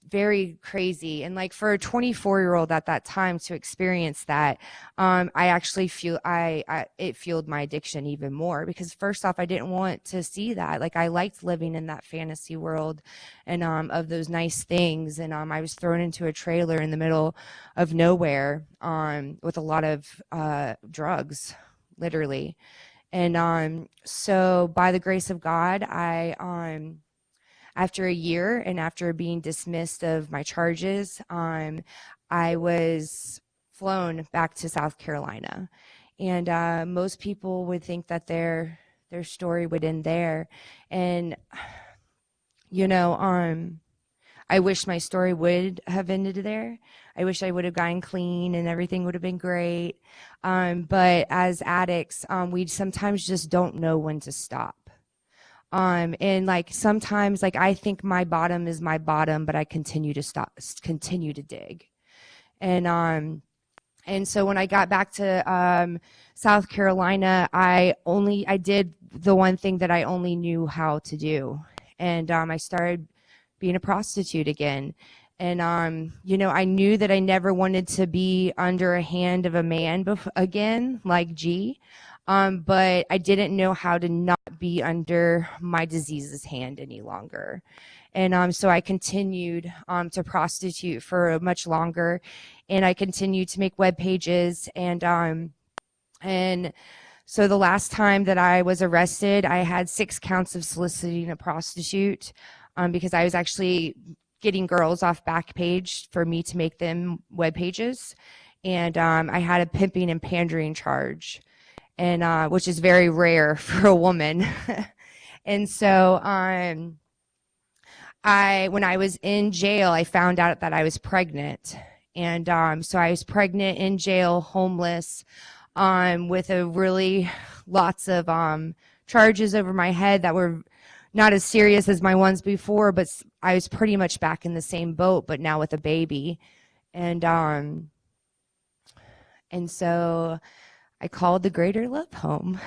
very crazy. And like for a 24-year-old at that time to experience that, I actually feel it fueled my addiction even more, because first off, I didn't want to see that. Like I liked living in that fantasy world and of those nice things. And I was thrown into a trailer in the middle of nowhere with a lot of drugs, literally. And so by the grace of God, after a year and after being dismissed of my charges, I was flown back to South Carolina. And most people would think that their story would end there. And, I wish my story would have ended there. I wish I would have gotten clean and everything would have been great. But as addicts, we sometimes just don't know when to stop. And like sometimes like I think my bottom is my bottom, but I continue to dig. And so when I got back to South Carolina, I did the one thing that I only knew how to do. And I started being a prostitute again. And I knew that I never wanted to be under a hand of a man again, like G. But I didn't know how to not be under my disease's hand any longer. And so I continued to prostitute for much longer, and I continued to make web pages. And so the last time that I was arrested, I had 6 counts of soliciting a prostitute because I was actually getting girls off Backpage for me to make them web pages. And I had a pimping and pandering charge, and which is very rare for a woman. And so when I was in jail, I found out that I was pregnant. And so I was pregnant in jail, homeless, with lots of charges over my head that were not as serious as my ones before, but I was pretty much back in the same boat, but now with a baby. And so I called the Greater Love Home.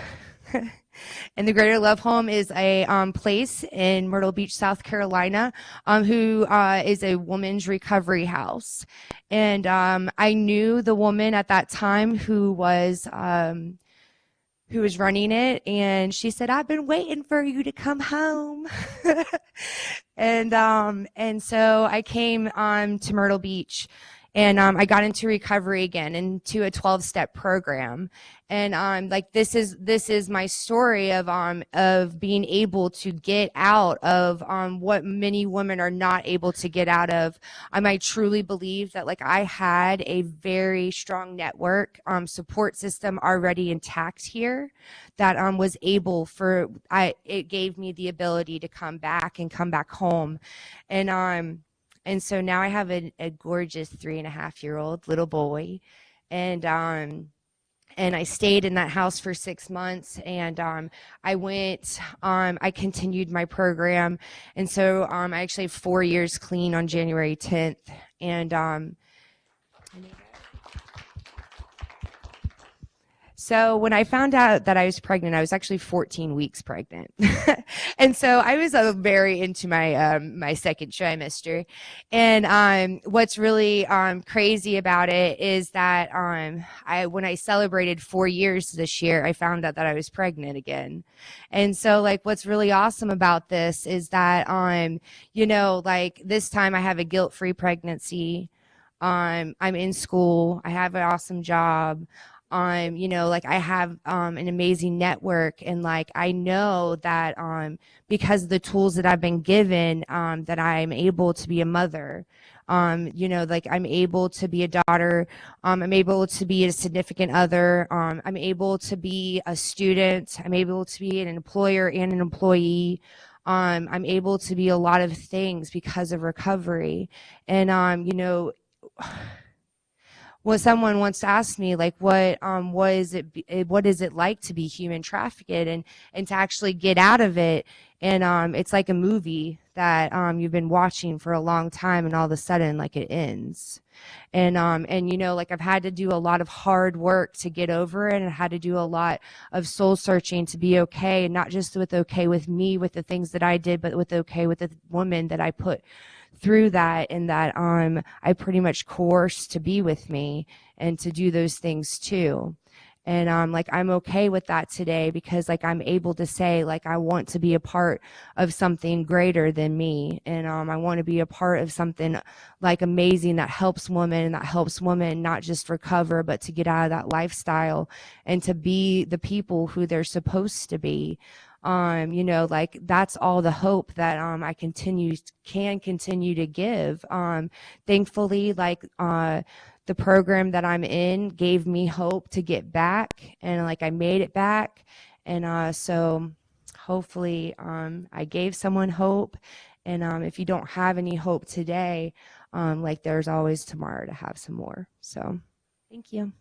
And the Greater Love Home is a place in Myrtle Beach, South Carolina, who is a woman's recovery house. And I knew the woman at that time who was running it, and she said, "I've been waiting for you to come home." And so I came to Myrtle Beach, and I got into recovery again, into a 12-step program. And like this is my story of being able to get out of what many women are not able to get out of. I truly believe that like I had a very strong network support system already intact here that was able it gave me the ability to come back home. And so now I have a gorgeous 3.5-year-old little boy. And I stayed in that house for 6 months, and I continued my program. And so I actually have 4 years clean on January 10th. And so when I found out that I was pregnant, I was actually 14 weeks pregnant. And so I was very into my my second trimester. And what's really crazy about it is that when I celebrated 4 years this year, I found out that I was pregnant again. And so like what's really awesome about this is that like this time I have a guilt-free pregnancy. I'm in school. I have an awesome job. Like I have an amazing network, and like I know that because of the tools that I've been given, that I'm able to be a mother. Like I'm able to be a daughter. I'm able to be a significant other. I'm able to be a student. I'm able to be an employer and an employee. I'm able to be a lot of things because of recovery. And when someone once asked me like what is it like to be human trafficked and to actually get out of it, and it's like a movie that you've been watching for a long time, and all of a sudden like it ends. And like I've had to do a lot of hard work to get over it, and I had to do a lot of soul searching to be okay, and not just okay with me with the things that I did, but okay with the woman that I put through that, and that I pretty much coerced to be with me and to do those things too. And like I'm okay with that today, because like I'm able to say like I want to be a part of something greater than me, and I want to be a part of something like amazing that helps women, and that helps women not just recover, but to get out of that lifestyle and to be the people who they're supposed to be. Like that's all the hope that I can continue to give. Thankfully, like the program that I'm in gave me hope to get back, and like I made it back. And so hopefully I gave someone hope. And if you don't have any hope today, like there's always tomorrow to have some more. So thank you.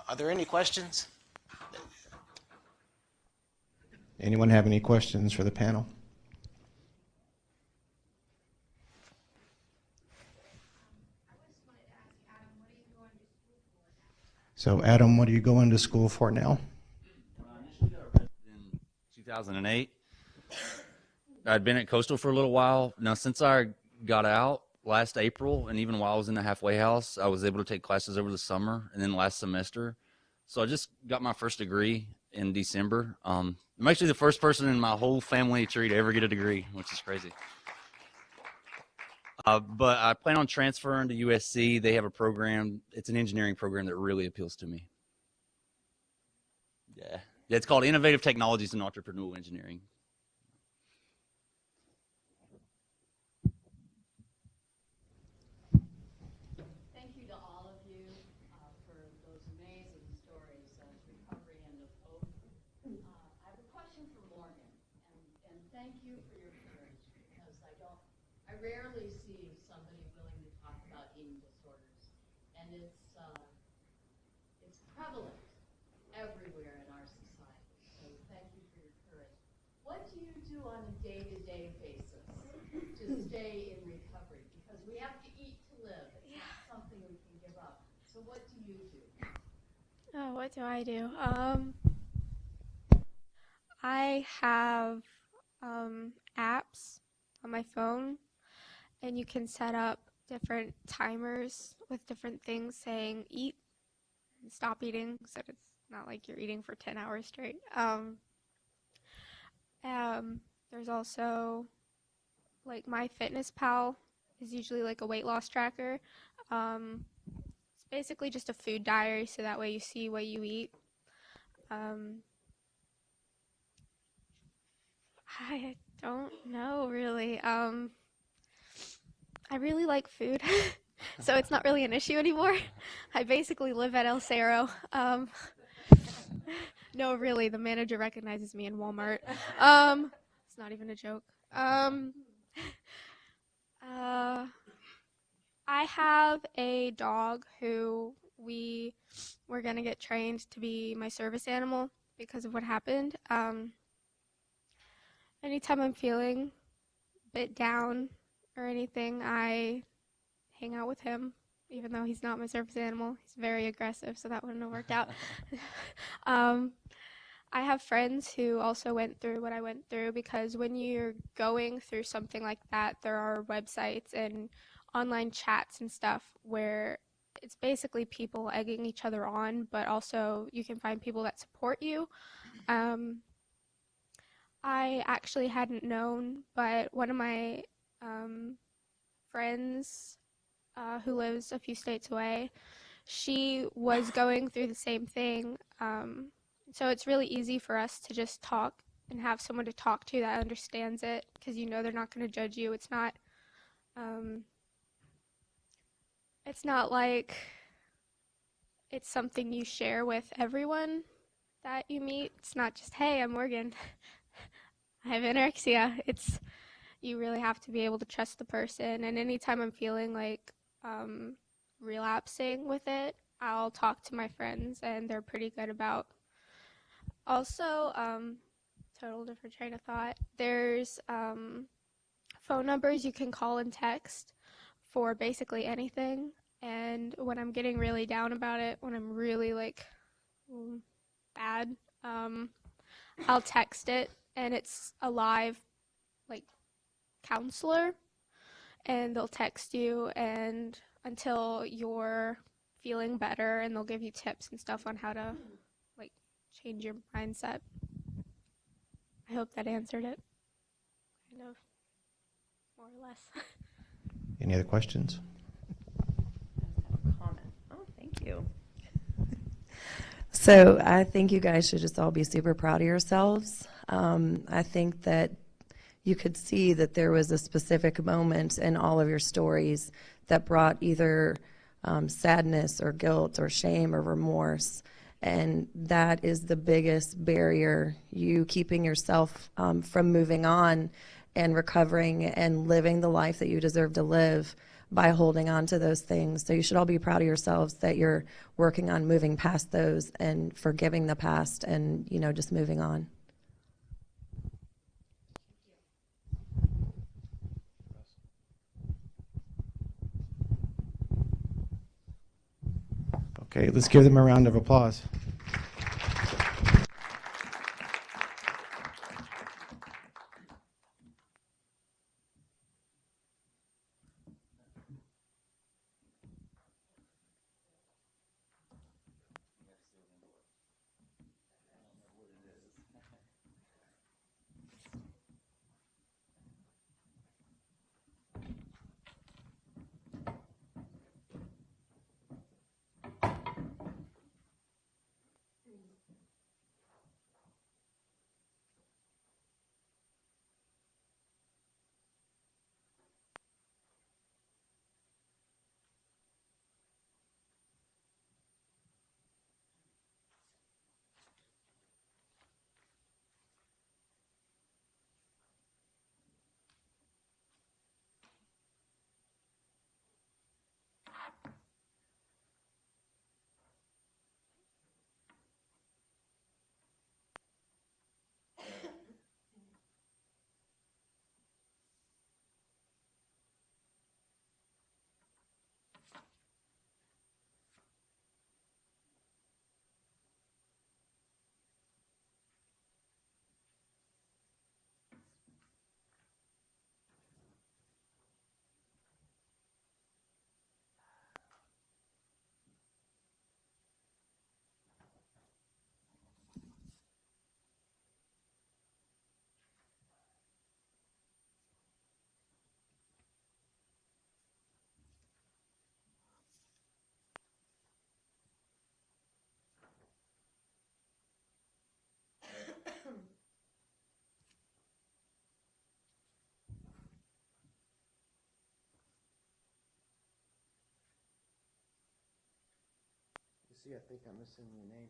Are there any questions? Anyone have any questions for the panel? So, Adam, what are you going to school for now? I initially got arrested in 2008. I'd been at Coastal for a little while. Now, since I got out last April, and even while I was in the halfway house, I was able to take classes over the summer and then last semester. So I just got my first degree in December. I'm actually the first person in my whole family tree to ever get a degree, which is crazy. But I plan on transferring to USC. They have a program. It's an engineering program that really appeals to me. Yeah, it's called Innovative Technologies and Entrepreneurial Engineering. Thank you to all of you for those amazing stories of recovery and of hope. I have a question for Morgan, and thank you for your courage, because I rarely see somebody willing to talk about eating disorders, and it's prevalent everywhere in our society. So thank you for your courage. What do you do on a day-to-day basis to stay in recovery? Because we have to eat to live. It's not something we can give up. So what do you do? Oh, what do I do? I have apps on my phone, and you can set up different timers with different things saying eat and stop eating, so it's not like you're eating for 10 hours straight. There's also like MyFitnessPal is usually like a weight loss tracker. It's basically just a food diary, so that way you see what you eat. I don't know really. I really like food, so it's not really an issue anymore. I basically live at El Cerro. No, really, the manager recognizes me in Walmart. It's not even a joke. I have a dog who we're gonna get trained to be my service animal because of what happened. Anytime I'm feeling a bit down or anything, I hang out with him, even though he's not my service animal. He's very aggressive, so that wouldn't have worked out. I have friends who also went through what I went through, because when you're going through something like that, there are websites and online chats and stuff where it's basically people egging each other on, but also you can find people that support you. I actually hadn't known, but one of my friends who lives a few states away, she was going through the same thing. So it's really easy for us to just talk and have someone to talk to that understands it, because you know they're not going to judge you. It's not like it's something you share with everyone that you meet. It's not just, hey, I'm Morgan. I have anorexia. It's you really have to be able to trust the person. And anytime I'm feeling like relapsing with it, I'll talk to my friends, and they're pretty good about. Also, total different train of thought. There's phone numbers you can call and text for basically anything. And when I'm getting really down about it, when I'm really like bad, I'll text it, and it's a live like counselor, and they'll text you and until you're feeling better, and they'll give you tips and stuff on how to like change your mindset. I hope that answered it, kind of, more or less. Any other questions? Comment. Oh, thank you. So I think you guys should just all be super proud of yourselves. I think that you could see that there was a specific moment in all of your stories that brought either sadness or guilt or shame or remorse. And that is the biggest barrier, you keeping yourself from moving on and recovering and living the life that you deserve to live by holding on to those things. So you should all be proud of yourselves that you're working on moving past those and forgiving the past and, you know, just moving on. Okay, let's give them a round of applause. You see, I think I'm missing your name.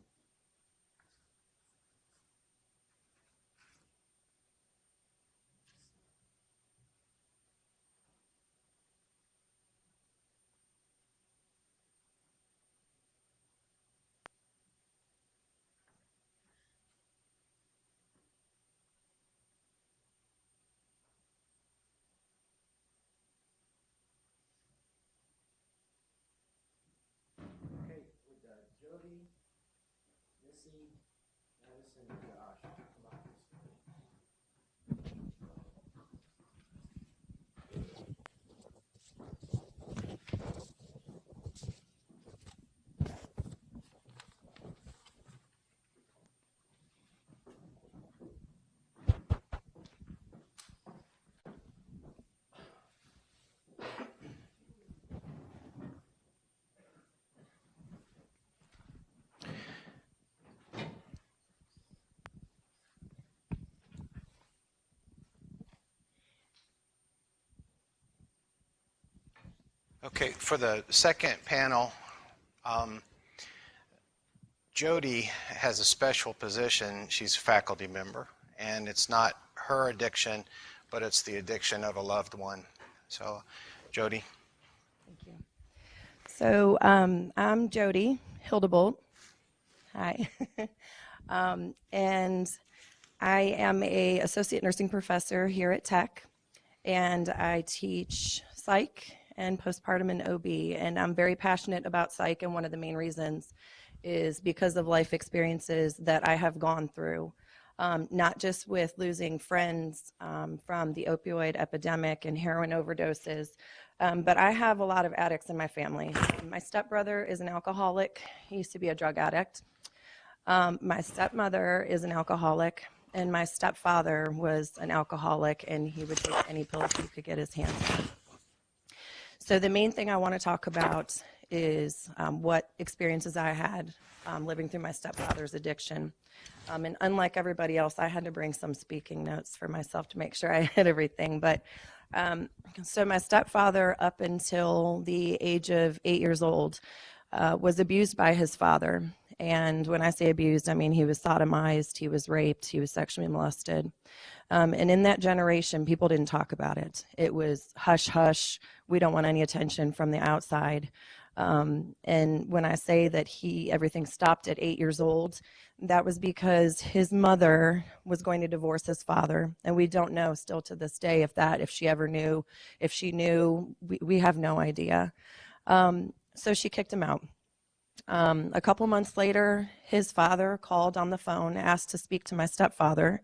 Okay, with Jody, Missy, Madison, and Josh. Come on. Okay, for the second panel, Jody has a special position. She's a faculty member, and it's not her addiction, but it's the addiction of a loved one. So, Jody. Thank you. So I'm Jody Hildebolt. Hi. And I am a associate nursing professor here at Tech, and I teach psych and postpartum and OB, and I'm very passionate about psych, and one of the main reasons is because of life experiences that I have gone through, not just with losing friends from the opioid epidemic and heroin overdoses, but I have a lot of addicts in my family. My stepbrother is an alcoholic. He used to be a drug addict. My stepmother is an alcoholic, and my stepfather was an alcoholic, and he would take any pills he could get his hands on. So the main thing I want to talk about is what experiences I had living through my stepfather's addiction. And unlike everybody else, I had to bring some speaking notes for myself to make sure I hit everything. But so my stepfather, up until the age of 8 years old, was abused by his father. And when I say abused, I mean he was sodomized, he was raped, he was sexually molested. And in that generation, people didn't talk about it. It was hush, hush. We don't want any attention from the outside. And when I say that everything stopped at 8 years old, that was because his mother was going to divorce his father. And we don't know still to this day if she ever knew. If she knew, we have no idea. So she kicked him out. A couple months later, his father called on the phone, asked to speak to my stepfather,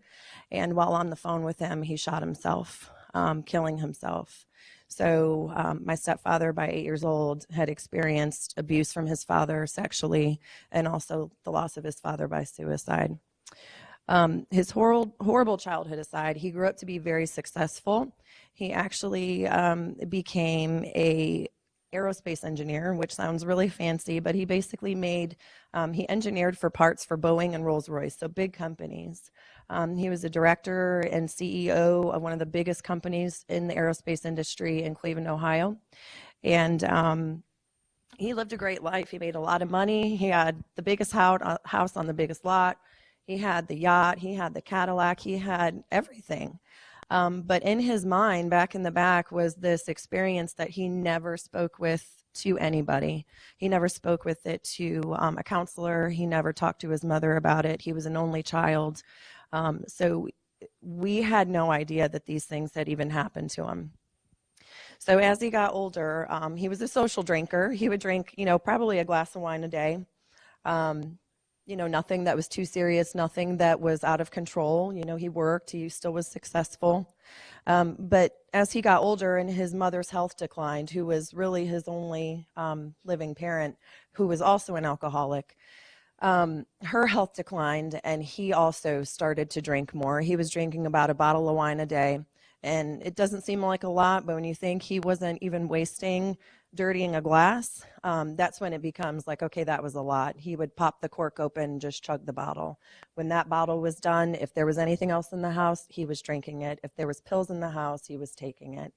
and while on the phone with him, he shot himself, killing himself. So my stepfather, by 8 years old, had experienced abuse from his father sexually, and also the loss of his father by suicide. His horrible childhood aside, he grew up to be very successful. He actually became a aerospace engineer, which sounds really fancy, but he basically he engineered for parts for Boeing and Rolls-Royce, so big companies. He was a director and CEO of one of the biggest companies in the aerospace industry in Cleveland, Ohio. And he lived a great life. He made a lot of money. He had the biggest house on the biggest lot. He had the yacht. He had the Cadillac. He had everything. But in his mind, back in the back, was this experience that he never spoke with to anybody. He never spoke with it to a counselor. He never talked to his mother about it. He was an only child. So we had no idea that these things had even happened to him. So as he got older, he was a social drinker. He would drink, probably a glass of wine a day. Nothing that was too serious, nothing that was out of control. He worked, he still was successful. But as he got older and his mother's health declined, who was really his only living parent, who was also an alcoholic, her health declined, and he also started to drink more. He was drinking about a bottle of wine a day. And it doesn't seem like a lot, but when you think he wasn't even dirtying a glass, that's when it becomes like, okay, that was a lot. He would pop the cork open and just chug the bottle. When that bottle was done, if there was anything else in the house, he was drinking it. If there was pills in the house, he was taking it.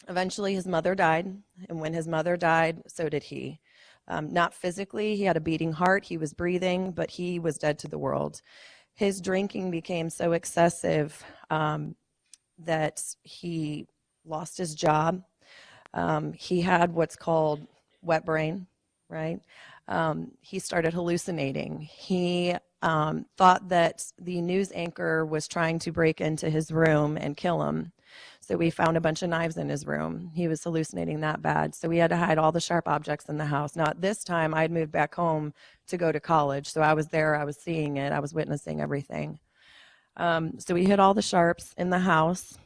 Eventually, his mother died, and when his mother died, so did he. Not physically, he had a beating heart, he was breathing, but he was dead to the world. His drinking became so excessive that he lost his job. He had what's called wet brain, right? He started hallucinating. He thought that the news anchor was trying to break into his room and kill him. So we found a bunch of knives in his room. He was hallucinating that bad. So we had to hide all the sharp objects in the house. Now, at this time, I'd moved back home to go to college. So I was there, I was seeing it, I was witnessing everything. So we hid all the sharps in the house.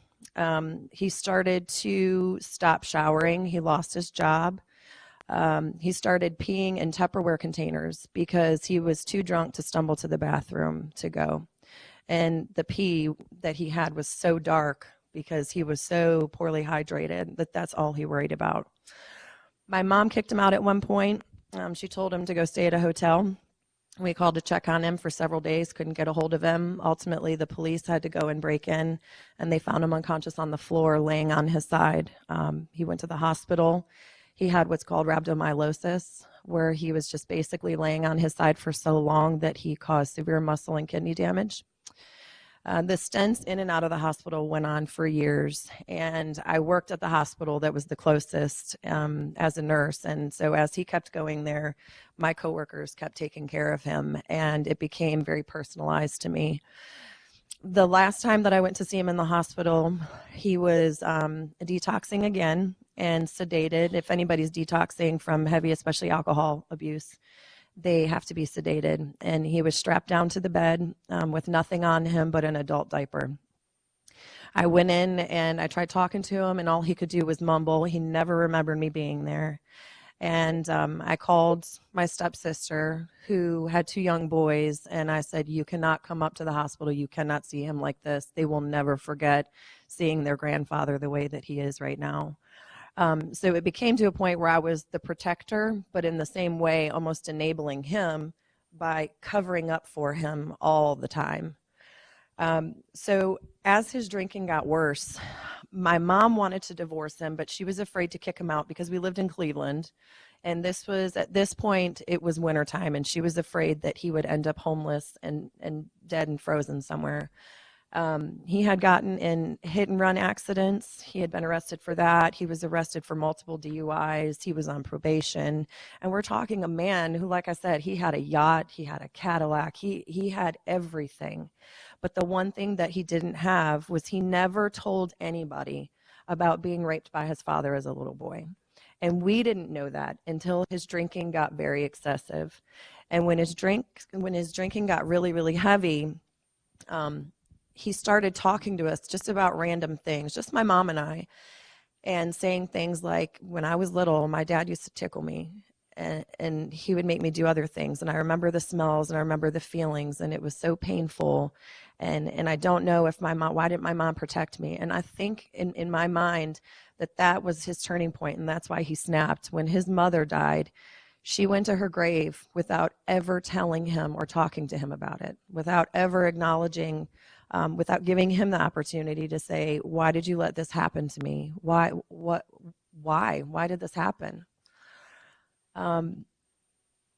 He started to stop showering. He lost his job. He started peeing in Tupperware containers because he was too drunk to stumble to the bathroom to go. And the pee that he had was so dark because he was so poorly hydrated that's all he worried about. My mom kicked him out at one point. She told him to go stay at a hotel. We called to check on him for several days, couldn't get a hold of him. Ultimately, the police had to go and break in, and they found him unconscious on the floor, laying on his side. He went to the hospital. He had what's called rhabdomyolysis, where he was just basically laying on his side for so long that he caused severe muscle and kidney damage. The stents in and out of the hospital went on for years, and I worked at the hospital that was the closest as a nurse. And so as he kept going there, my coworkers kept taking care of him, and it became very personalized to me. The last time that I went to see him in the hospital, he was detoxing again and sedated. If anybody's detoxing from heavy, especially alcohol abuse, they have to be sedated. And he was strapped down to the bed with nothing on him but an adult diaper. I went in and I tried talking to him, and all he could do was mumble. He never remembered me being there. And I called my stepsister, who had 2 young boys, and I said, you cannot come up to the hospital. You cannot see him like this. They will never forget seeing their grandfather the way that he is right now. So it became to a point where I was the protector, but in the same way, almost enabling him by covering up for him all the time. So as his drinking got worse, my mom wanted to divorce him, but she was afraid to kick him out because we lived in Cleveland. And this was, at this point, it was wintertime, and she was afraid that he would end up homeless and dead and frozen somewhere. He had gotten in hit and run accidents. He had been arrested for that. He was arrested for multiple DUIs. He was on probation. And we're talking a man who, like I said, he had a yacht, he had a Cadillac, he had everything. But the one thing that he didn't have was he never told anybody about being raped by his father as a little boy. And we didn't know that until his drinking got very excessive. And when his drinking got really, really heavy, he started talking to us just about random things, just my mom and I, and saying things like, when I was little, my dad used to tickle me, and he would make me do other things. And I remember the smells, and I remember the feelings, and it was so painful. And I don't know if why didn't my mom protect me? And I think in my mind that was his turning point, and that's why he snapped. When his mother died, she went to her grave without ever telling him or talking to him about it, without ever acknowledging, without giving him the opportunity to say, why did you let this happen to me? Why did this happen?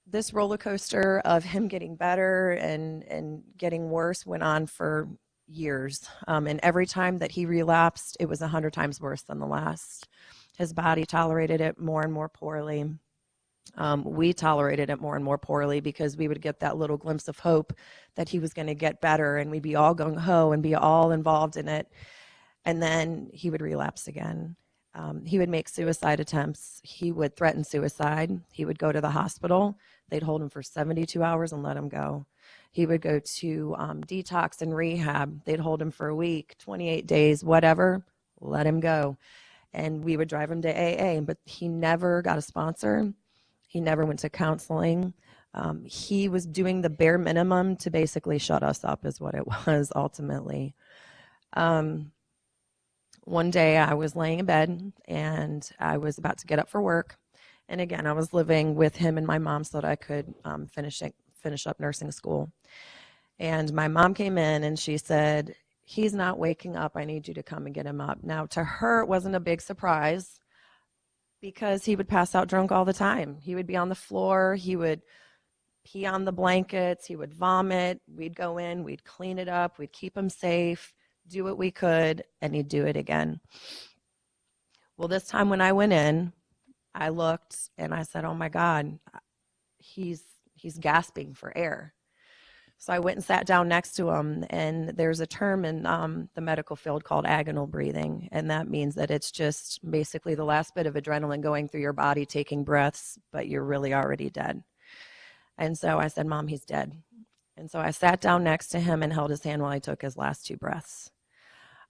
This roller coaster of him getting better and getting worse went on for years. And every time that he relapsed, it was 100 times worse than the last. His body tolerated it more and more poorly. We tolerated it more and more poorly because we would get that little glimpse of hope that he was going to get better, and we'd be all gung-ho and be all involved in it. And then he would relapse again. He would make suicide attempts. He would threaten suicide. He would go to the hospital. They'd hold him for 72 hours and let him go. He would go to detox and rehab. They'd hold him for a week, 28 days, whatever, let him go. And we would drive him to AA, but he never got a sponsor. He never went to counseling. He was doing the bare minimum to basically shut us up is what it was ultimately. One day I was laying in bed and I was about to get up for work. And again, I was living with him and my mom so that I could finish up nursing school. And my mom came in and she said, he's not waking up. I need you to come and get him up. Now, to her, it wasn't a big surprise because he would pass out drunk all the time. He would be on the floor. He would pee on the blankets. He would vomit. We'd go in. We'd clean it up. We'd keep him safe, do what we could, and he'd do it again. Well, this time when I went in, I looked and I said, oh my God, he's gasping for air. So I went and sat down next to him, and there's a term in the medical field called agonal breathing, and that means that it's just basically the last bit of adrenaline going through your body, taking breaths, but you're really already dead. And so I said, Mom, he's dead. And so I sat down next to him and held his hand while he took his last 2 breaths.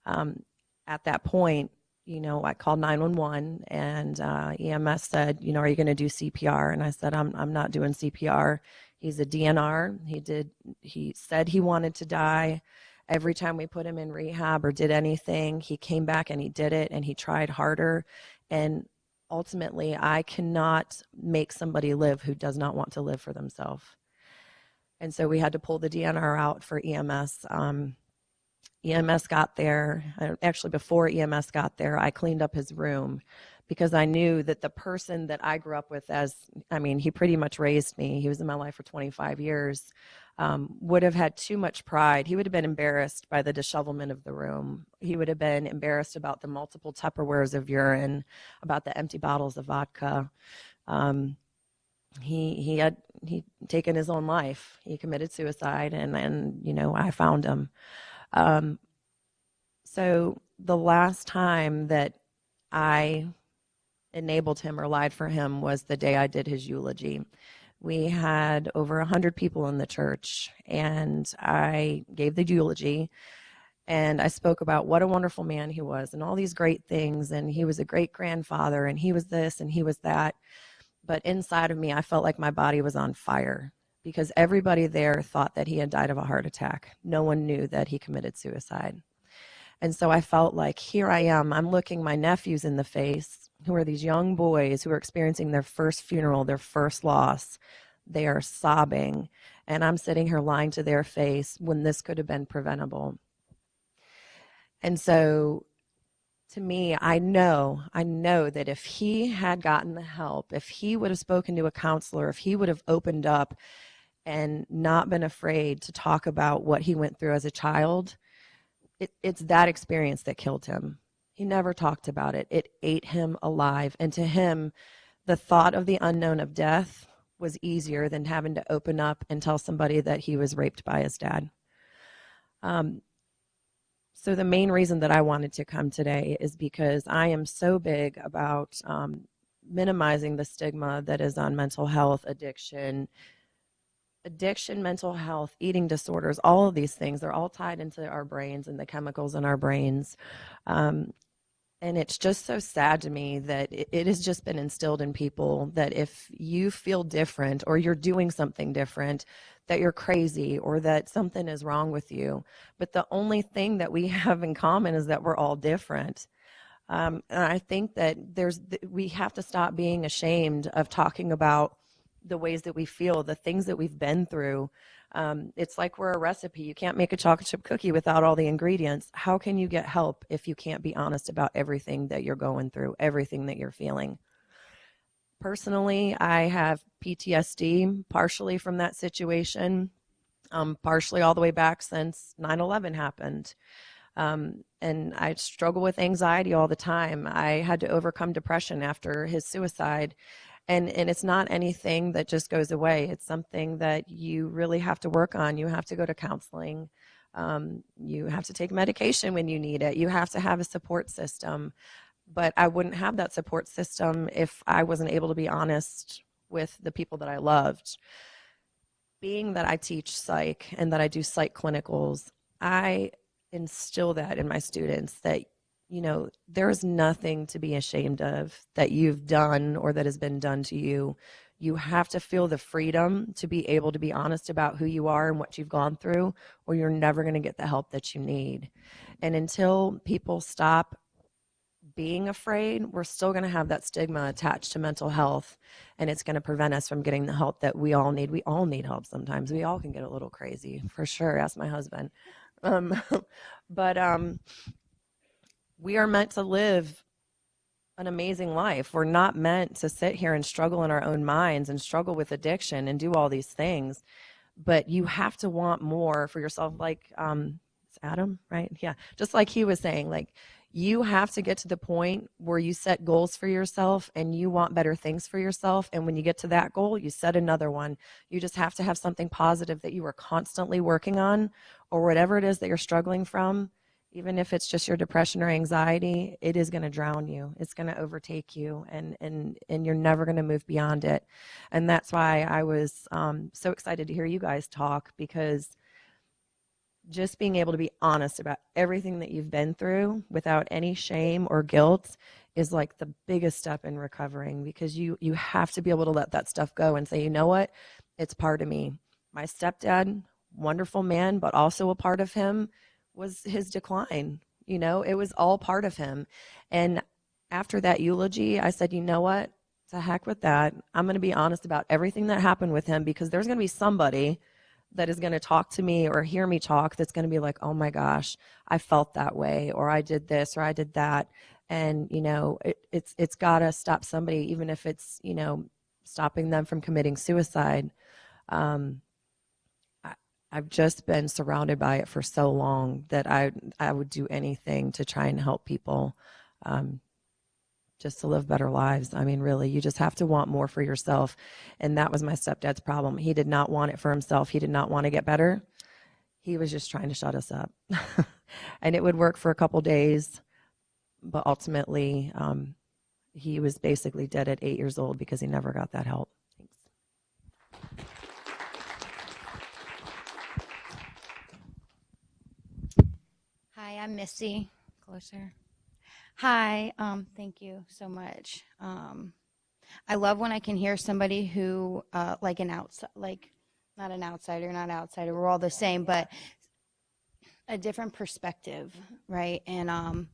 At that point, I called 911, and EMS said, are you going to do CPR? And I said, I'm not doing CPR. He's a DNR. He said he wanted to die. Every time we put him in rehab or did anything, he came back and he did it, and he tried harder. And ultimately, I cannot make somebody live who does not want to live for themselves. And so we had to pull the DNR out for EMS. EMS got there. Actually, before EMS got there, I cleaned up his room because I knew that the person that I grew up with he pretty much raised me. He was in my life for 25 years. Would have had too much pride. He would have been embarrassed by the dishevelment of the room. He would have been embarrassed about the multiple Tupperwares of urine, about the empty bottles of vodka. He had taken his own life. He committed suicide, and I found him. So the last time that I enabled him or lied for him was the day I did his eulogy. We had over 100 people in the church, and I gave the eulogy, and I spoke about what a wonderful man he was and all these great things, and he was a great grandfather, and he was this and he was that. But inside of me, I felt like my body was on fire because everybody there thought that he had died of a heart attack. No one knew that he committed suicide. And so I felt like, here I am, I'm looking my nephews in the face, who are these young boys who are experiencing their first funeral, their first loss. They are sobbing, and I'm sitting here lying to their face when this could have been preventable. And so to me, I know that if he had gotten the help, if he would have spoken to a counselor, if he would have opened up and not been afraid to talk about what he went through as a child, it's that experience that killed him. He never talked about it. It ate him alive. And to him, the thought of the unknown of death was easier than having to open up and tell somebody that he was raped by his dad. So the main reason that I wanted to come today is because I am so big about minimizing the stigma that is on mental health, addiction, mental health, eating disorders, all of these things. They're all tied into our brains and the chemicals in our brains. And it's just so sad to me that it has just been instilled in people that if you feel different or you're doing something different, that you're crazy or that something is wrong with you. But the only thing that we have in common is that we're all different. And I think that we have to stop being ashamed of talking about the ways that we feel, the things that we've been through. It's like we're a recipe. You can't make a chocolate chip cookie without all the ingredients. How can you get help if you can't be honest about everything that you're going through, everything that you're feeling? Personally, I have PTSD, partially from that situation, partially all the way back since 9/11 happened. And I struggle with anxiety all the time. I had to overcome depression after his suicide. And it's not anything that just goes away. It's something that you really have to work on. You have to go to counseling. You have to take medication when you need it. You have to have a support system. But I wouldn't have that support system if I wasn't able to be honest with the people that I loved. Being that I teach psych and that I do psych clinicals, I instill that in my students that there's nothing to be ashamed of that you've done or that has been done to you. You have to feel the freedom to be able to be honest about who you are and what you've gone through, or you're never going to get the help that you need. And until people stop being afraid, we're still going to have that stigma attached to mental health, and it's going to prevent us from getting the help that we all need. We all need help sometimes. We all can get a little crazy, for sure. Ask my husband. We are meant to live an amazing life. We're not meant to sit here and struggle in our own minds and struggle with addiction and do all these things. But you have to want more for yourself. Like it's Adam, right? Yeah. Just like he was saying, like you have to get to the point where you set goals for yourself and you want better things for yourself. And when you get to that goal, you set another one. You just have to have something positive that you are constantly working on, or whatever it is that you're struggling from. Even if it's just your depression or anxiety, it is going to drown you. It's going to overtake you, and you're never going to move beyond it. And that's why I was so excited to hear you guys talk, because just being able to be honest about everything that you've been through without any shame or guilt is like the biggest step in recovering, because you have to be able to let that stuff go and say, you know what, it's part of me. My stepdad, wonderful man, but also a part of him was his decline. It was all part of him. And after that eulogy, I said, you know what, to heck with that. I'm going to be honest about everything that happened with him, because there's going to be somebody that is going to talk to me or hear me talk that's going to be like, oh my gosh, I felt that way, or I did this, or I did that. And, you know, it's got to stop somebody, even if it's, you know, stopping them from committing suicide. I've just been surrounded by it for so long that I would do anything to try and help people just to live better lives. I mean, really, you just have to want more for yourself. And that was my stepdad's problem. He did not want it for himself. He did not want to get better. He was just trying to shut us up. And it would work for a couple days, but ultimately, he was basically dead at 8 years old because he never got that help. Thanks. Hi, I'm Missy. Closer. Hi, thank you so much. I love when I can hear somebody who, like not an outsider, we're all the same, but a different perspective, right? And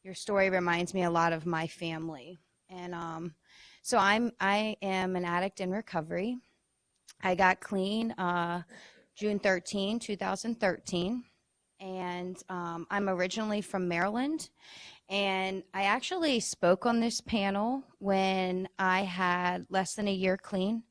your story reminds me a lot of my family. And so I am an addict in recovery. I got clean June 13, 2013. And I'm originally from Maryland. And I actually spoke on this panel when I had less than a year clean.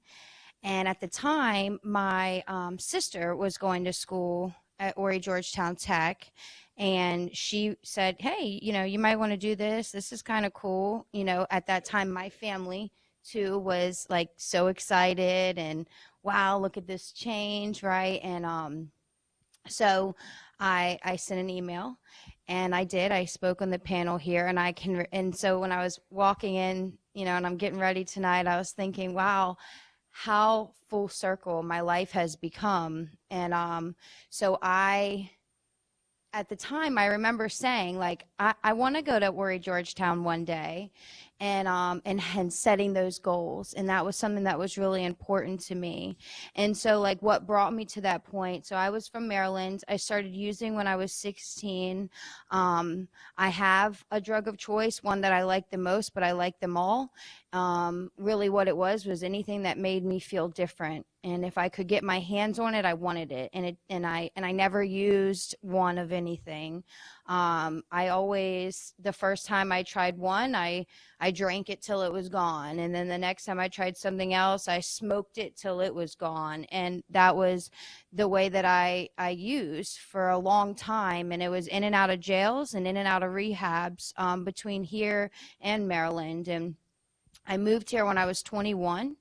And at the time, my sister was going to school at Horry-Georgetown Tech. And she said, hey, you know, you might want to do this. This is kind of cool. You know, at that time, my family, too, was like so excited. And wow, look at this change, right? And so I sent an email. And I did. I spoke on the panel here, and so when I was walking in, you know, and I'm getting ready tonight, I was thinking, wow, how full circle my life has become. And so at the time, I remember saying, like, I want to go to Horry-Georgetown one day, and setting those goals. And that was something that was really important to me. And so, like, what brought me to that point, so I was from Maryland. I started using when I was 16. I have a drug of choice, one that I like the most, but I like them all. Really what it was anything that made me feel different. And if I could get my hands on it, I wanted it. And I never used one of anything. I always, the first time I tried one, I drank it till it was gone. And then the next time I tried something else, I smoked it till it was gone. And that was the way that I used for a long time. And it was in and out of jails and in and out of rehabs between here and Maryland. And I moved here when I was 21,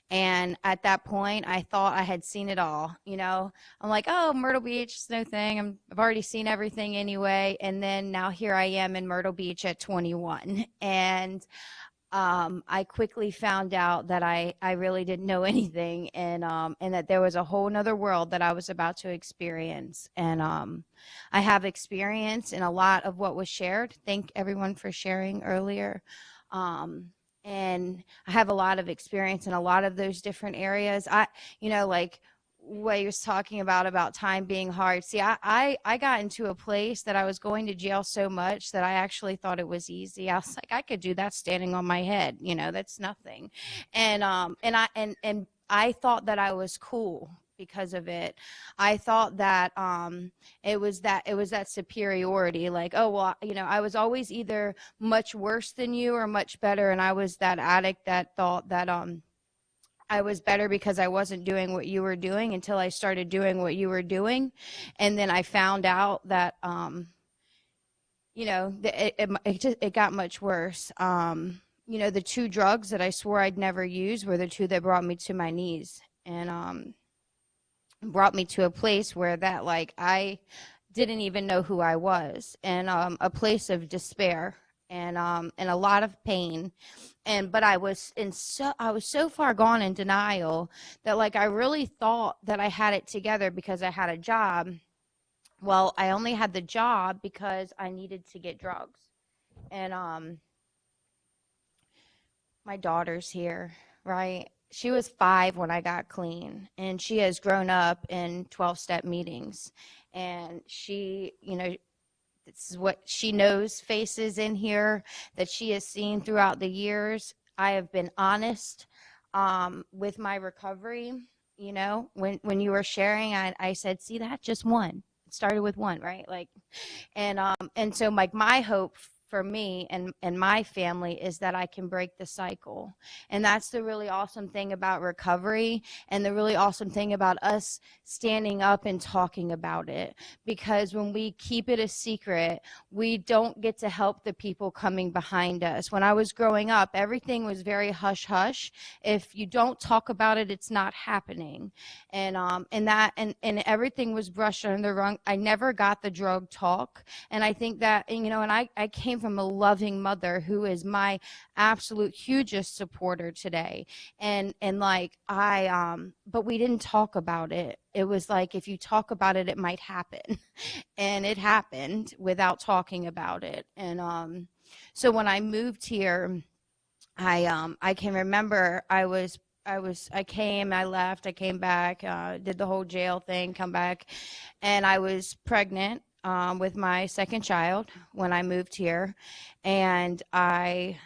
and at that point, I thought I had seen it all. You know, I'm like, oh, Myrtle Beach, it's no thing. I've already seen everything anyway. And then now here I am in Myrtle Beach at 21, and I quickly found out that I really didn't know anything, and that there was a whole nother world that I was about to experience. And I have experience in a lot of what was shared. Thank everyone for sharing earlier. And I have a lot of experience in a lot of those different areas. You know, like what he was talking about time being hard. See, I got into a place that I was going to jail so much that I actually thought it was easy. I was like, I could do that standing on my head. You know, that's nothing. And I thought that I was cool because of it. I thought that it was that superiority, like, oh well, you know, I was always either much worse than you or much better, and I was that addict that thought that I was better because I wasn't doing what you were doing until I started doing what you were doing. And then I found out that you know, it got much worse. You know, the two drugs that I swore I'd never use were the two that brought me to my knees, and brought me to a place where that, like, I didn't even know who I was, and a place of despair, and a lot of pain. But I was so far gone in denial that, like, I really thought that I had it together because I had a job. Well, I only had the job because I needed to get drugs. And my daughter's here, right? She was 5 when I got clean, and she has grown up in 12-step meetings. And she, you know, this is what she knows, faces in here that she has seen throughout the years. I have been honest with my recovery. you know, when you were sharing, I said, see that, just one. It started with one, right? Like, and so like my hope for me and my family is that I can break the cycle. And that's the really awesome thing about recovery, and the really awesome thing about us standing up and talking about it. Because when we keep it a secret, we don't get to help the people coming behind us. When I was growing up, everything was very hush hush. If you don't talk about it, it's not happening. And everything was brushed under the rug. I never got the drug talk. And I think that, you know, and I came from a loving mother who is my absolute hugest supporter today. And like but we didn't talk about it. It was like, if you talk about it, it might happen. And it happened without talking about it. And so when I moved here, I can remember I came, I left, I came back, did the whole jail thing, come back, and I was pregnant with my second child when I moved here. And I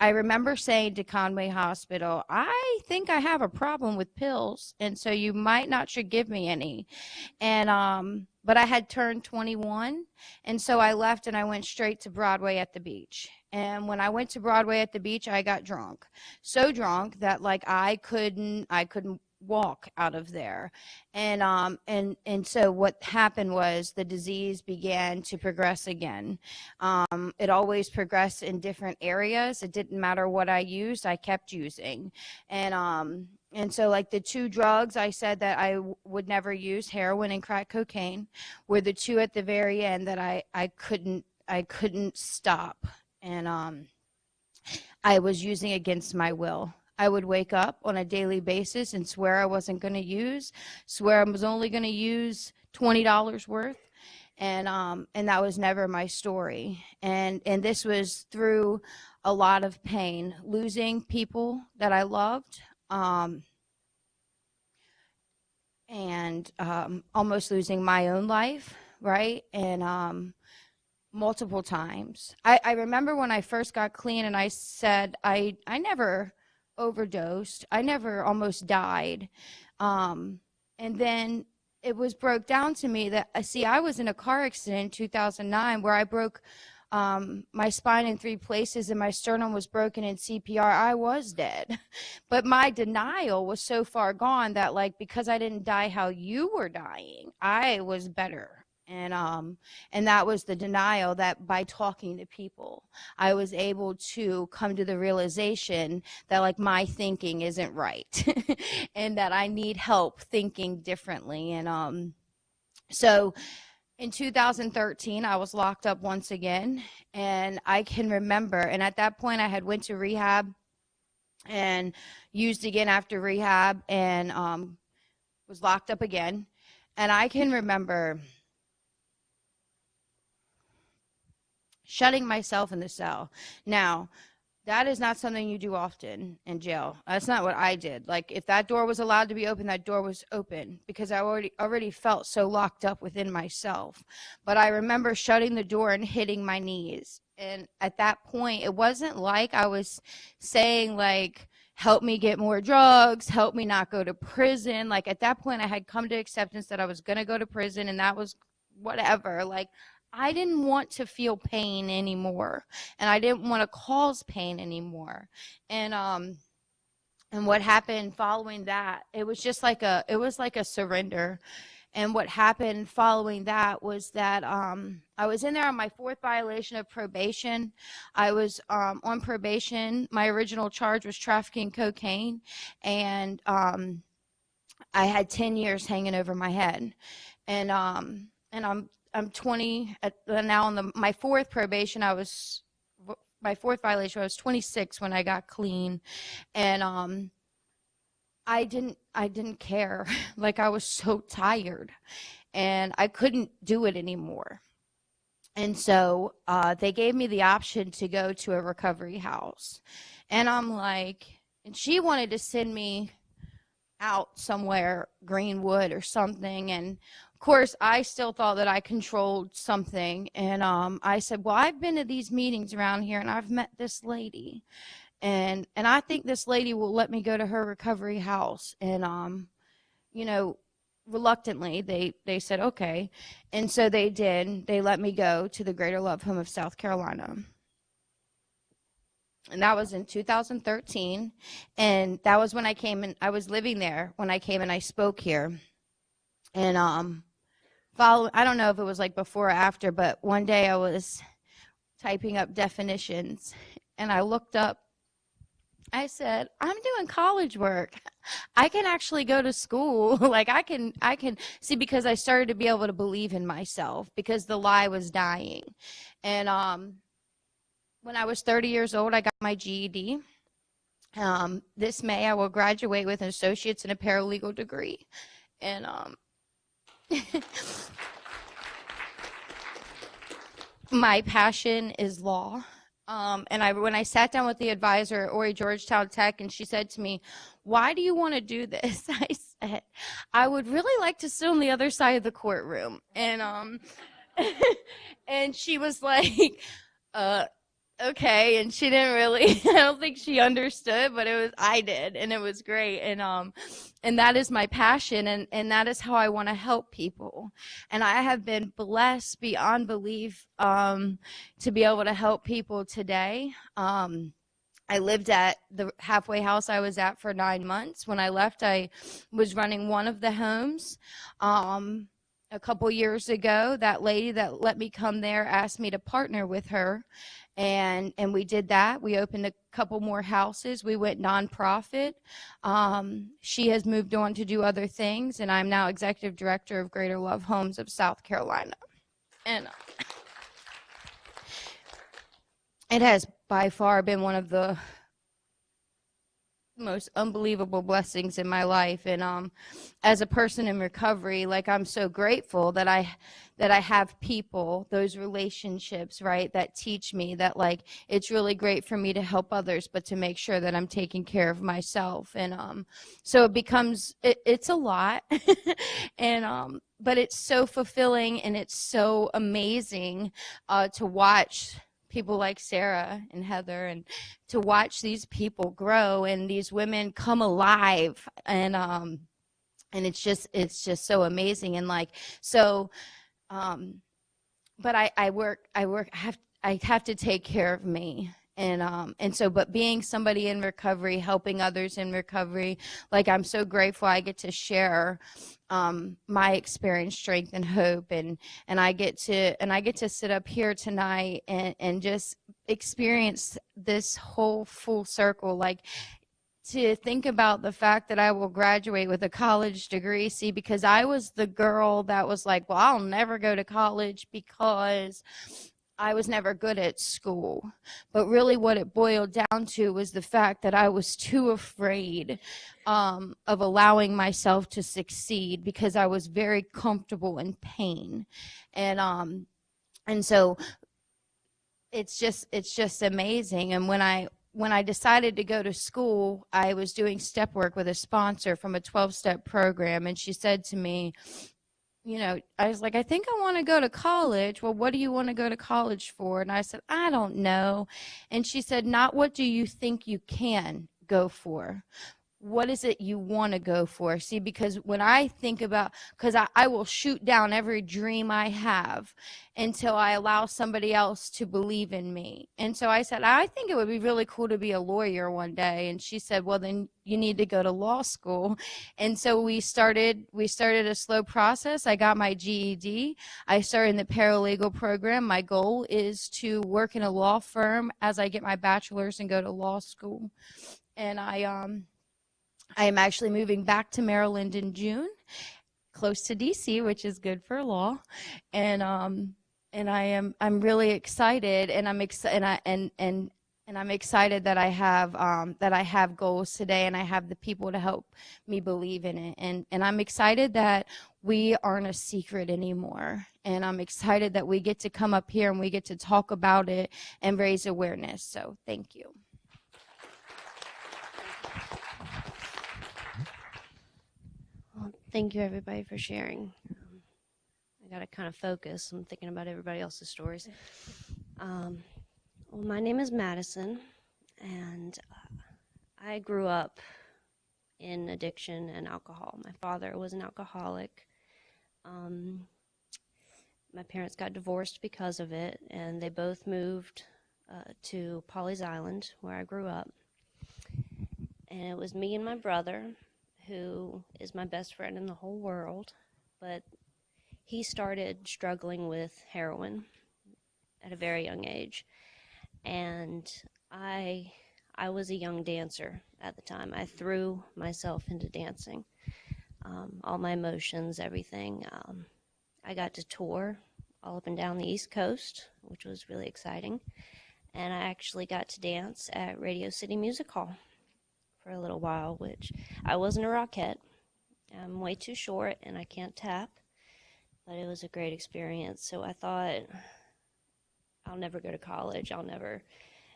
remember saying to Conway Hospital, I think I have a problem with pills, and so you might not should give me any. And but I had turned 21, and so I left and I went straight to Broadway at the beach. And when I went to Broadway at the beach, I got drunk. So drunk that like I couldn't walk out of there. And so what happened was the disease began to progress again. It always progressed in different areas. It didn't matter what I used, I kept using. And so like the two drugs I said that I would never use, heroin and crack cocaine, were the two at the very end that I couldn't stop. And I was using against my will. I would wake up on a daily basis and swear I wasn't going to use, swear I was only going to use $20 worth. And that was never my story. And this was through a lot of pain, losing people that I loved, and almost losing my own life, right? And multiple times. I remember when I first got clean and I said, I never overdosed. I never almost died. And then it was broke down to me that, I was in a car accident in 2009 where I broke my spine in 3 places and my sternum was broken in CPR. I was dead. But my denial was so far gone that, like, because I didn't die how you were dying, I was better. And that was the denial, that by talking to people, I was able to come to the realization that, like, my thinking isn't right and that I need help thinking differently. And so in 2013, I was locked up once again, and I can remember, and at that point I had went to rehab and used again after rehab, and was locked up again. And I can remember shutting myself in the cell. Now, that is not something you do often in jail. That's not what I did. Like, if that door was allowed to be open, that door was open, because I already felt so locked up within myself. But I remember shutting the door and hitting my knees. And at that point, it wasn't like I was saying, like, help me get more drugs, help me not go to prison. Like, at that point, I had come to acceptance that I was going to go to prison, and that was whatever. Like, I didn't want to feel pain anymore, and I didn't want to cause pain anymore. And what happened following that, it was like a surrender. And what happened following that was that I was in there on my 4th violation of probation. I was on probation. My original charge was trafficking cocaine, and I had 10 years hanging over my head. And I'm 20 now. On my 4th probation, my 4th violation, I was 26 when I got clean. And I didn't care. Like, I was so tired and I couldn't do it anymore. And so they gave me the option to go to a recovery house. And I'm like, and she wanted to send me out somewhere, Greenwood or something. And of course, I still thought that I controlled something. And I said, well, I've been to these meetings around here and I've met this lady. And I think this lady will let me go to her recovery house. And reluctantly, they said, okay. And so they did. They let me go to the Greater Love Home of South Carolina. And that was in 2013. And that was when I came and I was living there when I came and I spoke here. And I don't know if it was like before or after, but one day I was typing up definitions and I looked up. I said, I'm doing college work. I can actually go to school. Like I can see, because I started to be able to believe in myself because the lie was dying. And when I was 30 years old, I got my GED. This May, I will graduate with an associate's and a paralegal degree. And my passion is law. And when I sat down with the advisor at Horry-Georgetown Tech, and she said to me, why do you want to do this? I said, I would really like to sit on the other side of the courtroom. And and she was like, okay. And she didn't really, I don't think she understood, but I did, and it was great. And that is my passion, and that is how I want to help people. And I have been blessed beyond belief to be able to help people today. I lived at the halfway house I was at for 9 months. When I left, I was running one of the homes. A couple years ago, that lady that let me come there asked me to partner with her. And we did that. We opened a couple more houses. We went nonprofit. She has moved on to do other things, and I'm now executive director of Greater Love Homes of South Carolina. And it has by far been one of the most unbelievable blessings in my life. And as a person in recovery, like, I'm so grateful that I have people, those relationships, right, that teach me that, like, it's really great for me to help others, but to make sure that I'm taking care of myself. And so it becomes it's a lot. And but it's so fulfilling, and it's so amazing to watch people like Sarah and Heather, and to watch these people grow and these women come alive. And it's just so amazing. And like, so but I have to take care of me. And so, but being somebody in recovery, helping others in recovery, like, I'm so grateful I get to share my experience, strength, and hope, and I get to sit up here tonight and just experience this whole full circle. Like, to think about the fact that I will graduate with a college degree. See, because I was the girl that was like, well, I'll never go to college because I was never good at school. But really what it boiled down to was the fact that I was too afraid of allowing myself to succeed, because I was very comfortable in pain. And so it's just amazing. And when I decided to go to school, I was doing step work with a sponsor from a 12-step program, and she said to me, I was like, I think I want to go to college. Well, what do you want to go to college for? And I said, I don't know. And she said, not what do you think you can go for? What is it you want to go for? See, because when I think about, because I will shoot down every dream I have until I allow somebody else to believe in me. And so I said, I think it would be really cool to be a lawyer one day. And she said, well, then you need to go to law school. And so we started a slow process. I got my GED. I started in the paralegal program. My goal is to work in a law firm as I get my bachelor's and go to law school. And I am actually moving back to Maryland in June, close to DC, which is good for law. And I'm really excited, and I'm excited that I have goals today, and I have the people to help me believe in it. And I'm excited that we aren't a secret anymore. And I'm excited that we get to come up here and we get to talk about it and raise awareness. So thank you. Well, thank you, everybody, for sharing. I got to kind of focus. I'm thinking about everybody else's stories. Well, my name is Madison, and I grew up in addiction and alcohol. My father was an alcoholic. My parents got divorced because of it, and they both moved to Pawleys Island, where I grew up. And it was me and my brother, who is my best friend in the whole world, but he started struggling with heroin at a very young age. And I was a young dancer at the time. I threw myself into dancing, all my emotions, everything. I got to tour all up and down the East Coast, which was really exciting. And I actually got to dance at Radio City Music Hall for a little while, which I wasn't a rockette. I'm way too short and I can't tap, but it was a great experience. So I thought, I'll never go to college. I'll never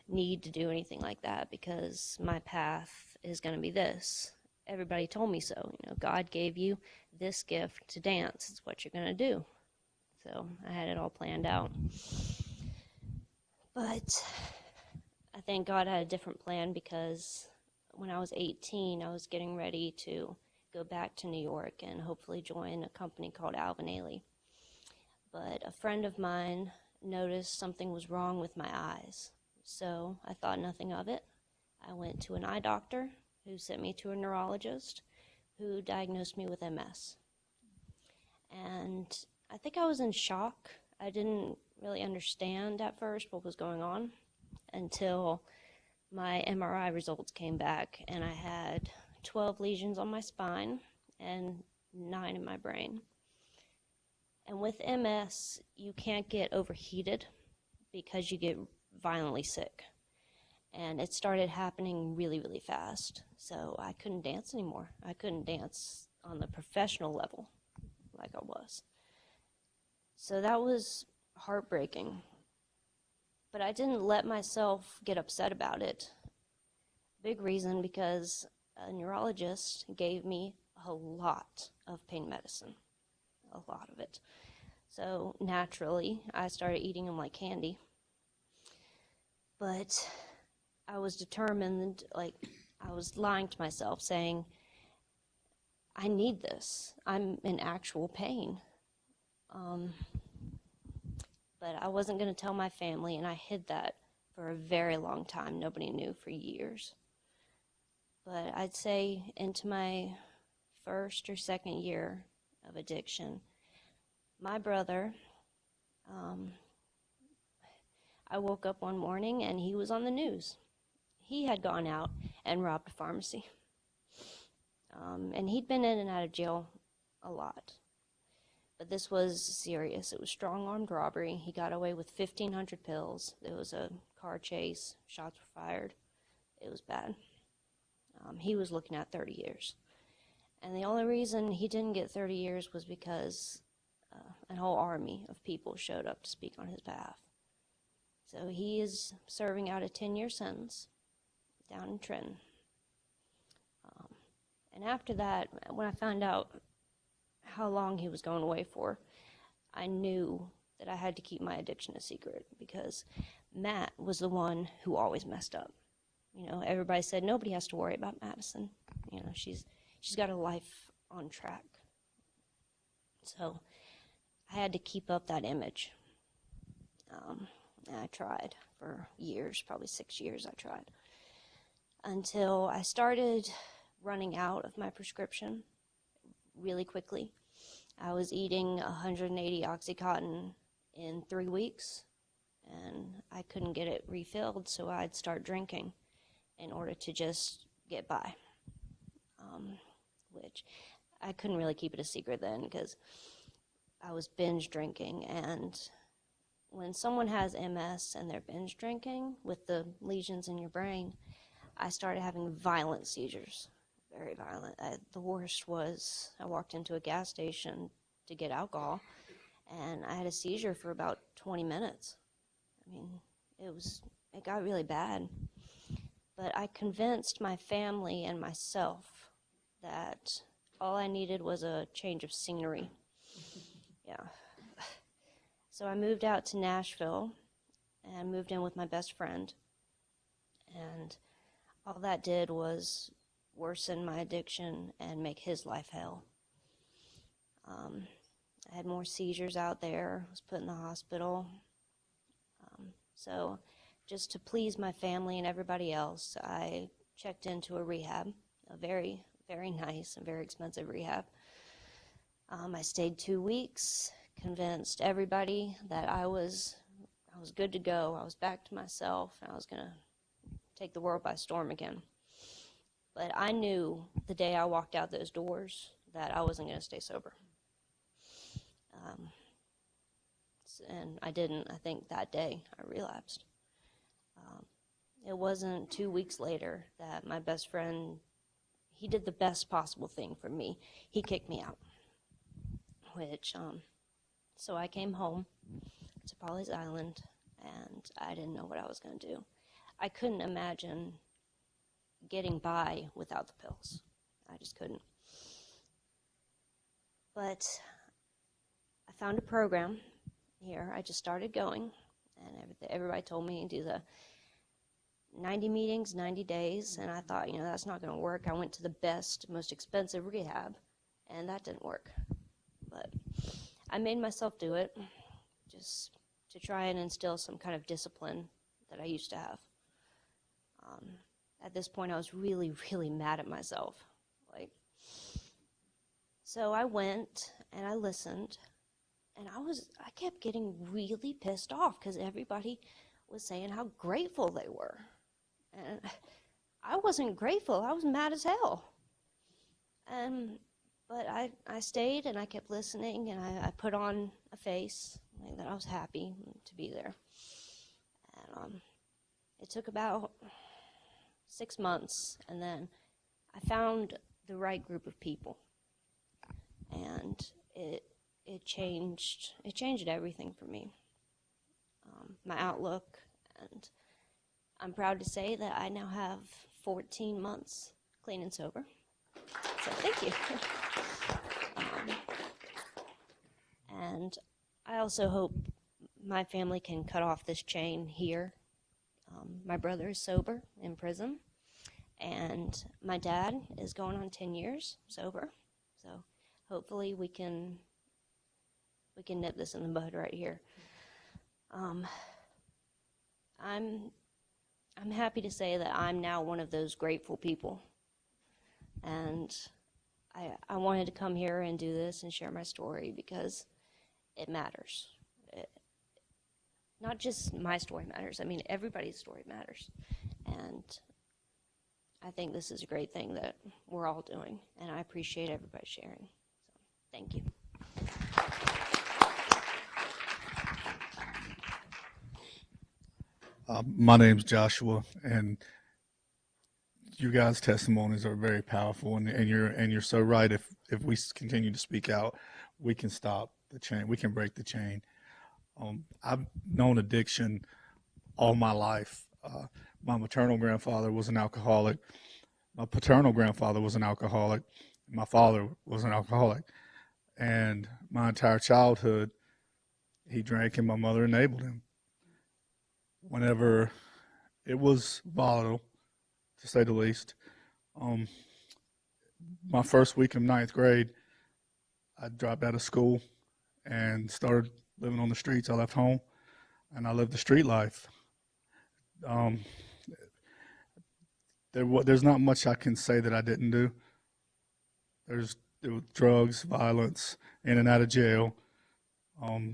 need to do anything like that because my path is going to be this. Everybody told me so. You know, God gave you this gift to dance. It's what you're going to do. So I had it all planned out. But I think God had a different plan because when I was 18, I was getting ready to go back to New York and hopefully join a company called Alvin Ailey. But a friend of mine noticed something was wrong with my eyes. So I thought nothing of it. I went to an eye doctor who sent me to a neurologist who diagnosed me with MS. And I think I was in shock. I didn't really understand at first what was going on until my MRI results came back and I had 12 lesions on my spine and 9 in my brain. And with MS, you can't get overheated because you get violently sick. And it started happening really, really fast. So I couldn't dance anymore. I couldn't dance on the professional level like I was. So that was heartbreaking. But I didn't let myself get upset about it. Big reason because a neurologist gave me a lot of pain medicine. A lot of it. So naturally, I started eating them like candy. But I was determined, like I was lying to myself saying, I need this. I'm in actual pain. But I wasn't going to tell my family, and I hid that for a very long time. Nobody knew for years. But I'd say into my first or second year of addiction, my brother, I woke up one morning and he was on the news. He had gone out and robbed a pharmacy. And he'd been in and out of jail a lot. But this was serious. It was strong-armed robbery. He got away with 1,500 pills. There was a car chase. Shots were fired. It was bad. He was looking at 30 years. And the only reason he didn't get 30 years was because an whole army of people showed up to speak on his behalf. So he is serving out a 10-year sentence down in Trenton. And after that, when I found out how long he was going away for, I knew that I had to keep my addiction a secret because Matt was the one who always messed up. You know, everybody said nobody has to worry about Madison. You know, she's got a life on track. So I had to keep up that image. And I tried for years, probably 6 years I tried, until I started running out of my prescription really quickly. I was eating 180 Oxycontin in 3 weeks, and I couldn't get it refilled, so I'd start drinking in order to just get by, which I couldn't really keep it a secret then because I was binge drinking. And when someone has MS and they're binge drinking with the lesions in your brain, I started having violent seizures, very violent. The worst was I walked into a gas station to get alcohol, and I had a seizure for about 20 minutes. I mean, it got really bad. But I convinced my family and myself that all I needed was a change of scenery. Yeah. So I moved out to Nashville and moved in with my best friend. And all that did was worsen my addiction and make his life hell. I had more seizures out there, was put in the hospital. So just to please my family and everybody else, I checked into a rehab, a very, very nice and very expensive rehab. I stayed 2 weeks, convinced everybody that I was good to go. I was back to myself, and I was going to take the world by storm again. But I knew the day I walked out those doors that I wasn't going to stay sober. And I didn't. I think that day I relapsed. It wasn't 2 weeks later that my best friend, he did the best possible thing for me. He kicked me out, so I came home to Pawleys Island, and I didn't know what I was going to do. I couldn't imagine getting by without the pills. I just couldn't. But I found a program here. I just started going, and everybody told me to do the 90 meetings, 90 days, and I thought, that's not going to work. I went to the best, most expensive rehab, and that didn't work. But I made myself do it just to try and instill some kind of discipline that I used to have. At this point, I was really, really mad at myself. So I went and I listened, and I kept getting really pissed off because everybody was saying how grateful they were. And I wasn't grateful. I was mad as hell. But I stayed, and I kept listening, and I put on a face that I was happy to be there. And it took about 6 months, and then I found the right group of people, and it changed everything for me, my outlook, and I'm proud to say that I now have 14 months clean and sober. So thank you. And I also hope my family can cut off this chain here. My brother is sober in prison, and my dad is going on 10 years sober. So hopefully we can nip this in the bud right here. I'm happy to say that I'm now one of those grateful people, and I wanted to come here and do this and share my story because it matters. Not just my story matters. I mean, everybody's story matters. And I think this is a great thing that we're all doing, and I appreciate everybody sharing. So, thank you. My name's Joshua, and you guys' testimonies are very powerful, and you're so right. If we continue to speak out, we can stop the chain. We can break the chain. I've known addiction all my life. My maternal grandfather was an alcoholic. My paternal grandfather was an alcoholic. My father was an alcoholic. And my entire childhood, he drank, and my mother enabled him. Whenever it was volatile, to say the least, my first week of 9th grade, I dropped out of school and started living on the streets. I left home, and I lived the street life. There's not much I can say that I didn't do. There was drugs, violence, in and out of jail.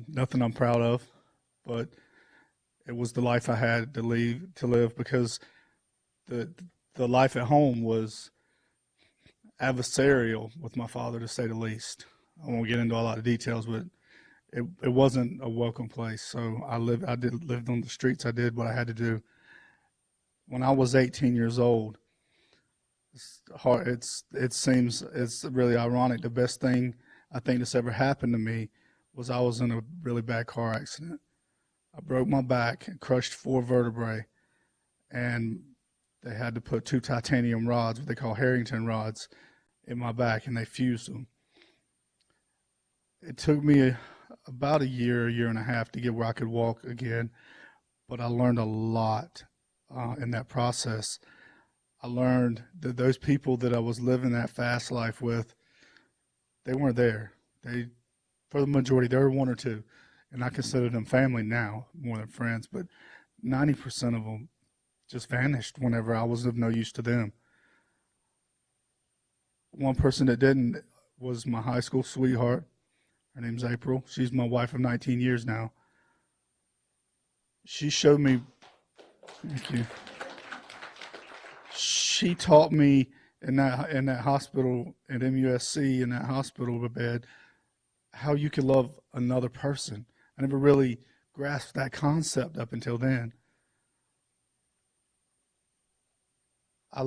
Nothing I'm proud of, but it was the life I had to live because the life at home was adversarial with my father, to say the least. I won't get into a lot of details, but it wasn't a welcome place. So I lived on the streets. I did what I had to do. When I was 18 years old, it's really ironic. The best thing I think that's ever happened to me was I was in a really bad car accident. I broke my back and crushed 4 vertebrae, and they had to put 2 titanium rods, what they call Harrington rods, in my back, and they fused them. It took me about a year and a half to get where I could walk again, but I learned a lot in that process. I learned that those people that I was living that fast life with, they weren't there. They, for the majority, there were one or two, and I consider them family now more than friends, but 90% of them just vanished whenever I was of no use to them. One person that didn't was my high school sweetheart. Her name's April. She's my wife of 19 years now. She showed me, thank you. She taught me in that hospital at MUSC, in that hospital bed, how you could love another person. I never really grasped that concept up until then. I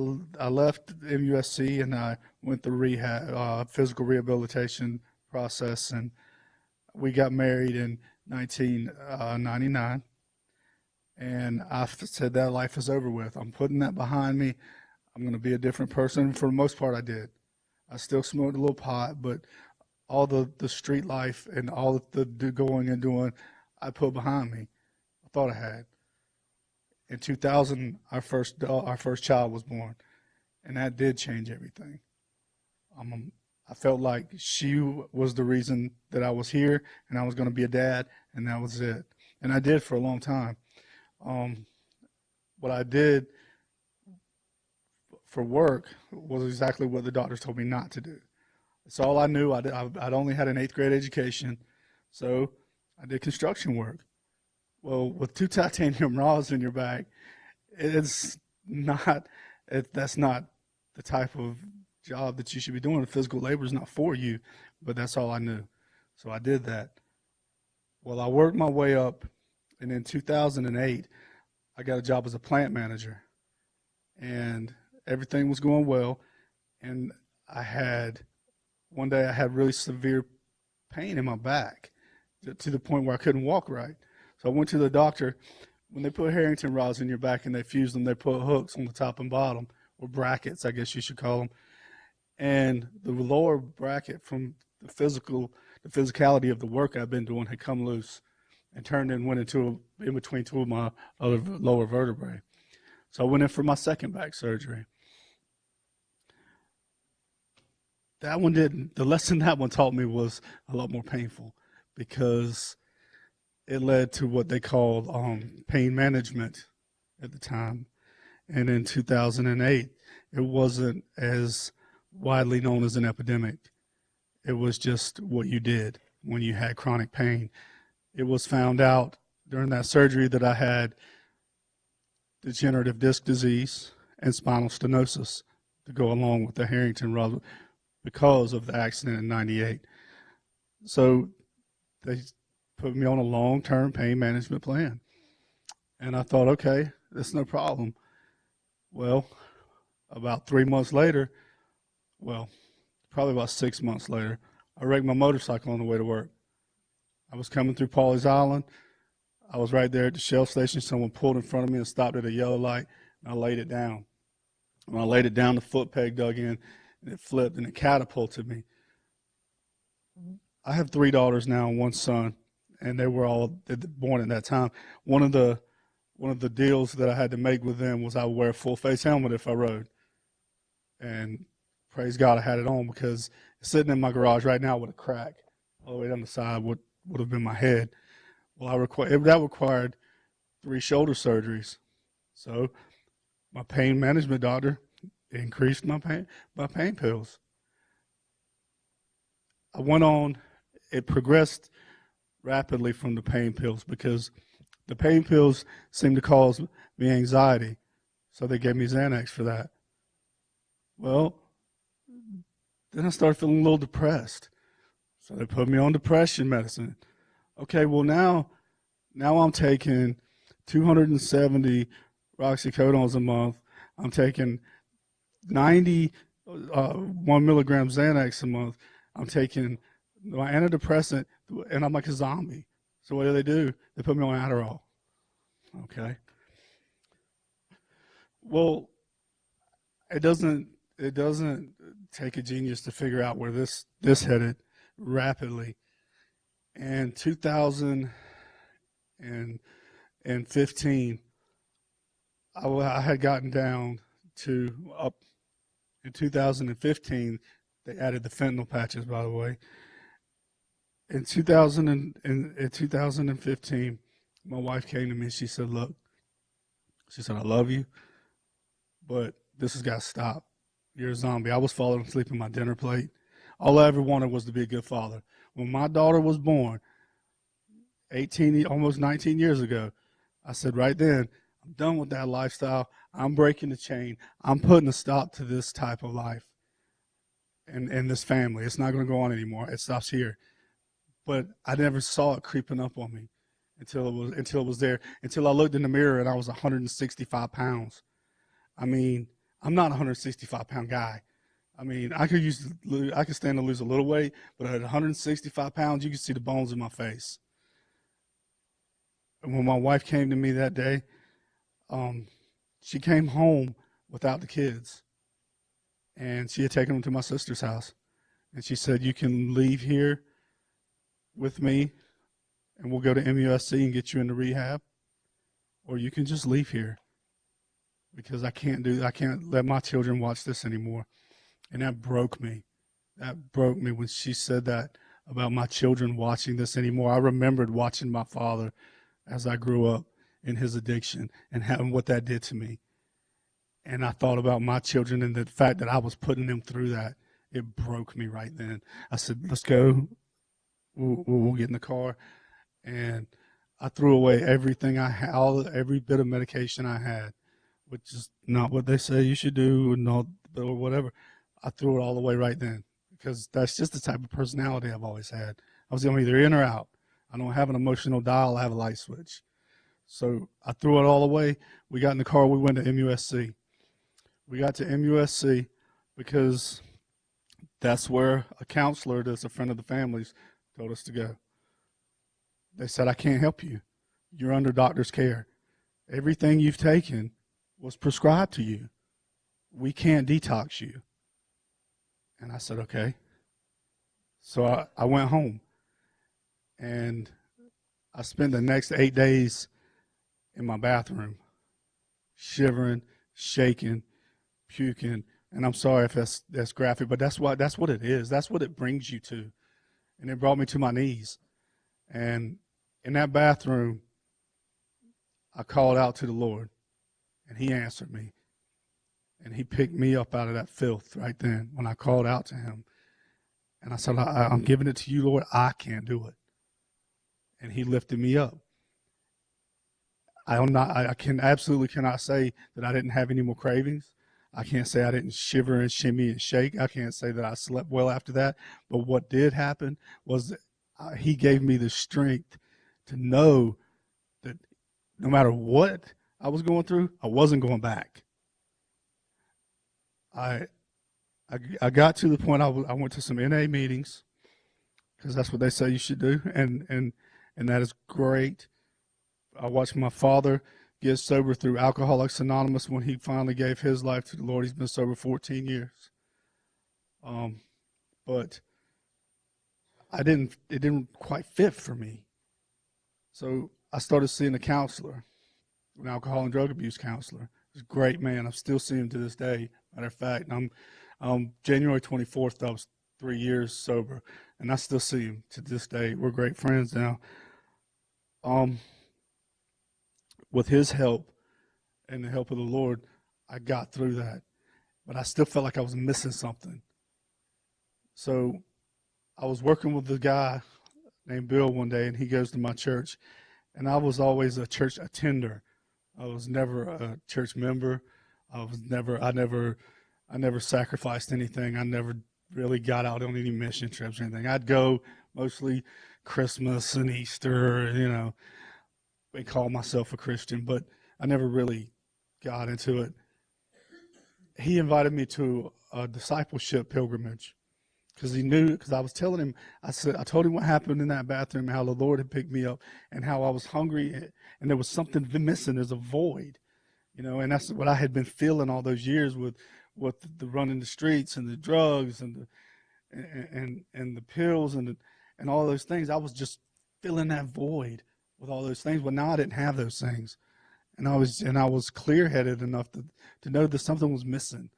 left MUSC and I went through rehab, physical rehabilitation process, and we got married in 1999. And I said that life is over with. I'm putting that behind me. I'm going to be a different person. For the most part, I did. I still smoked a little pot, but all the street life and all the going and doing, I put behind me. I thought I had. In 2000, our first child was born, and that did change everything. I felt like she was the reason that I was here, and I was going to be a dad, and that was it. And I did for a long time. What I did for work was exactly what the doctors told me not to do. It's all I knew. I'd only had an 8th grade education, so I did construction work. Well, with 2 titanium rods in your back, that's not the type of job that you should be doing. Physical labor is not for you, but that's all I knew. So I did that. Well, I worked my way up, and in 2008, I got a job as a plant manager, and everything was going well. And one day I had really severe pain in my back to the point where I couldn't walk right. So I went to the doctor. When they put Harrington rods in your back and they fuse them, they put hooks on the top and bottom, or brackets, I guess you should call them. And the lower bracket from the physicality of the work I've been doing had come loose and went in between 2 of my other lower vertebrae. So I went in for my second back surgery. The lesson that one taught me was a lot more painful, because it led to what they called pain management at the time. And in 2008, it wasn't as widely known as an epidemic. It was just what you did when you had chronic pain. It was found out during that surgery that I had degenerative disc disease and spinal stenosis to go along with the Harrington rod because of the accident in '98. So they put me on a long-term pain management plan. And I thought, okay, that's no problem. Well, about 3 months later, probably about 6 months later, I wrecked my motorcycle on the way to work. I was coming through Pawleys Island. I was right there at the Shell station. Someone pulled in front of me and stopped at a yellow light, and I laid it down. When I laid it down, the foot peg dug in, and it flipped, and it catapulted me. I have 3 daughters now and 1 son, and they were all born at that time. One of the deals that I had to make with them was I would wear a full face helmet if I rode. And praise God I had it on, because it's sitting in my garage right now with a crack all the way down the side would have been my head. Well, that required 3 shoulder surgeries. So my pain management doctor increased my pain pills. I went on, it progressed rapidly from the pain pills, because the pain pills seemed to cause me anxiety. So they gave me Xanax for that. Well, then I started feeling a little depressed. So they put me on depression medicine. Okay, well now I'm taking 270 roxycodones a month. I'm taking 90 1 milligram Xanax a month. I'm taking my antidepressant, and I'm like a zombie. So what do? They put me on Adderall. Okay. Well, it doesn't take a genius to figure out where this headed rapidly. And 2015, I had gotten down to up in 2015. They added the fentanyl patches, by the way. In 2015, my wife came to me and she said, look, she said, I love you, but this has got to stop. You're a zombie. I was falling asleep in my dinner plate. All I ever wanted was to be a good father. When my daughter was born, 18, almost 19 years ago, I said right then, I'm done with that lifestyle. I'm breaking the chain. I'm putting a stop to this type of life and this family. It's not going to go on anymore. It stops here. But I never saw it creeping up on me until it was there, until I looked in the mirror and I was 165 pounds. I mean, I'm not a 165-pound guy. I mean, I could stand to lose a little weight, but at 165 pounds, you can see the bones in my face. And when my wife came to me that day, she came home without the kids, and she had taken them to my sister's house. And she said, you can leave here with me, and we'll go to MUSC and get you into rehab, or you can just leave here, because I can't let my children watch this anymore. And that broke me. That broke me when she said that about my children watching this anymore. I remembered watching my father as I grew up in his addiction and having what that did to me. And I thought about my children and the fact that I was putting them through that. It broke me right then. I said, let's go. We'll get in the car. And I threw away everything I had, every bit of medication I had, which is not what they say you should do or whatever. I threw it all away right then, because that's just the type of personality I've always had. I was either in or out. I don't have an emotional dial. I have a light switch. So I threw it all away. We got in the car. We went to MUSC. We got to MUSC because that's where a counselor that's a friend of the family's told us to go. They said, I can't help you. You're under doctor's care. Everything you've taken was prescribed to you. We can't detox you. And I said, okay. So I went home, and I spent the next 8 days in my bathroom, shivering, shaking, puking. And I'm sorry if that's graphic, but that's what it is. That's what it brings you to. And it brought me to my knees. And in that bathroom, I called out to the Lord, and he answered me. And he picked me up out of that filth right then when I called out to him. And I said, I'm giving it to you, Lord. I can't do it. And he lifted me up. I absolutely cannot say that I didn't have any more cravings. I can't say I didn't shiver and shimmy and shake. I can't say that I slept well after that. But what did happen was that he gave me the strength to know that no matter what I was going through, I wasn't going back. I got to the point I went to some NA meetings, because that's what they say you should do, and that is great. I watched my father get sober through Alcoholics Anonymous when he finally gave his life to the Lord. He's been sober 14 years. But it didn't quite fit for me. So I started seeing a counselor, an alcohol and drug abuse counselor. He's a great man. I still see him to this day. Matter of fact, January 24th, I was 3 years sober, and I still see him to this day. We're great friends now. With his help and the help of the Lord, I got through that. But I still felt like I was missing something. So I was working with a guy named Bill one day, and he goes to my church. And I was always a church attender. I was never a church member. I never sacrificed anything. I never really got out on any mission trips or anything. I'd go mostly Christmas and Easter, and call myself a Christian, but I never really got into it. He invited me to a discipleship pilgrimage because I was telling him, I told him what happened in that bathroom, how the Lord had picked me up, and how I was hungry, and there was something missing. There's a void, and that's what I had been feeling all those years with the running the streets and the drugs and the pills and all those things. I was just filling that void with all those things, but now I didn't have those things. and I was clear-headed enough to know that something was missing.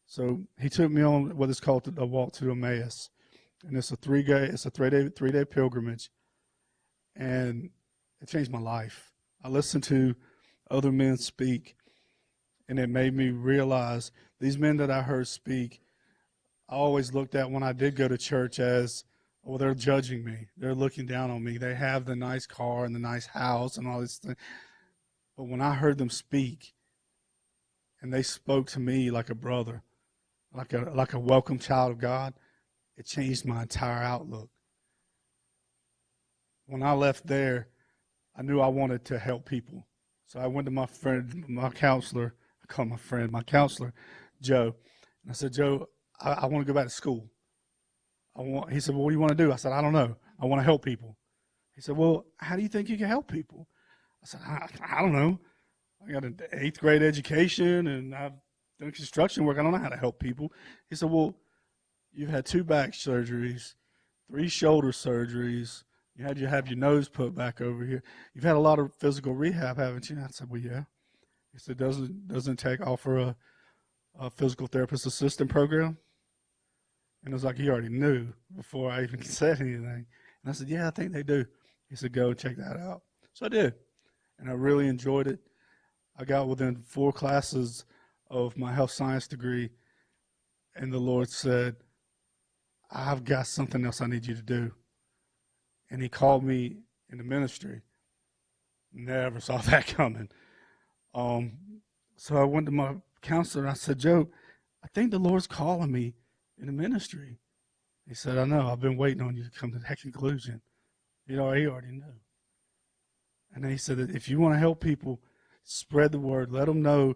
So he took me on what is called a walk to Emmaus, and it's a three-day pilgrimage, and it changed my life. I listened to other men speak, and it made me realize these men that I heard speak, I always looked at when I did go to church as, oh, they're judging me. They're looking down on me. They have the nice car and the nice house and all this thing. But when I heard them speak, and they spoke to me like a brother, like a welcome child of God, it changed my entire outlook. When I left there, I knew I wanted to help people. So I went to my friend, my counselor, I call my friend, my counselor, Joe. And I said, Joe, I want to go back to school. He said, well, what do you want to do? I said, I don't know. I want to help people. He said, well, how do you think you can help people? I said, I don't know. I got an 8th grade education and I've done construction work. I don't know how to help people. He said, well, you've had 2 back surgeries, 3 shoulder surgeries. You had to have your nose put back over here. You've had a lot of physical rehab, haven't you? I said, well, yeah. He said, doesn't offer a physical therapist assistant program? And it was like he already knew before I even said anything. And I said, yeah, I think they do. He said, go check that out. So I did. And I really enjoyed it. I got within 4 classes of my health science degree, and the Lord said, I've got something else I need you to do. And he called me in the ministry. Never saw that coming. So I went to my counselor and I said, Joe, I think the Lord's calling me in the ministry. He said, I know. I've been waiting on you to come to that conclusion. He already knew. And then he said that if you want to help people, spread the word. Let them know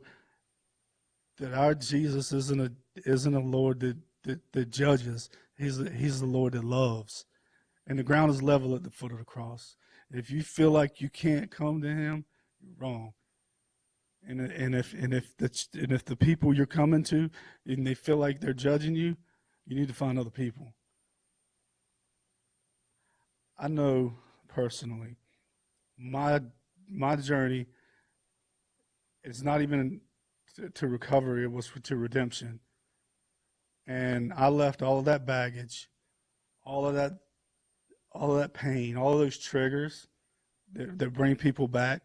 that our Jesus isn't a Lord that judges. He's the Lord that loves. And the ground is level at the foot of the cross. If you feel like you can't come to him, you're wrong. And if the people you're coming to and they feel like they're judging you, you need to find other people. I know personally, my journey is not even to recovery, it was to redemption. And I left all of that baggage, all of that pain, all of those triggers that bring people back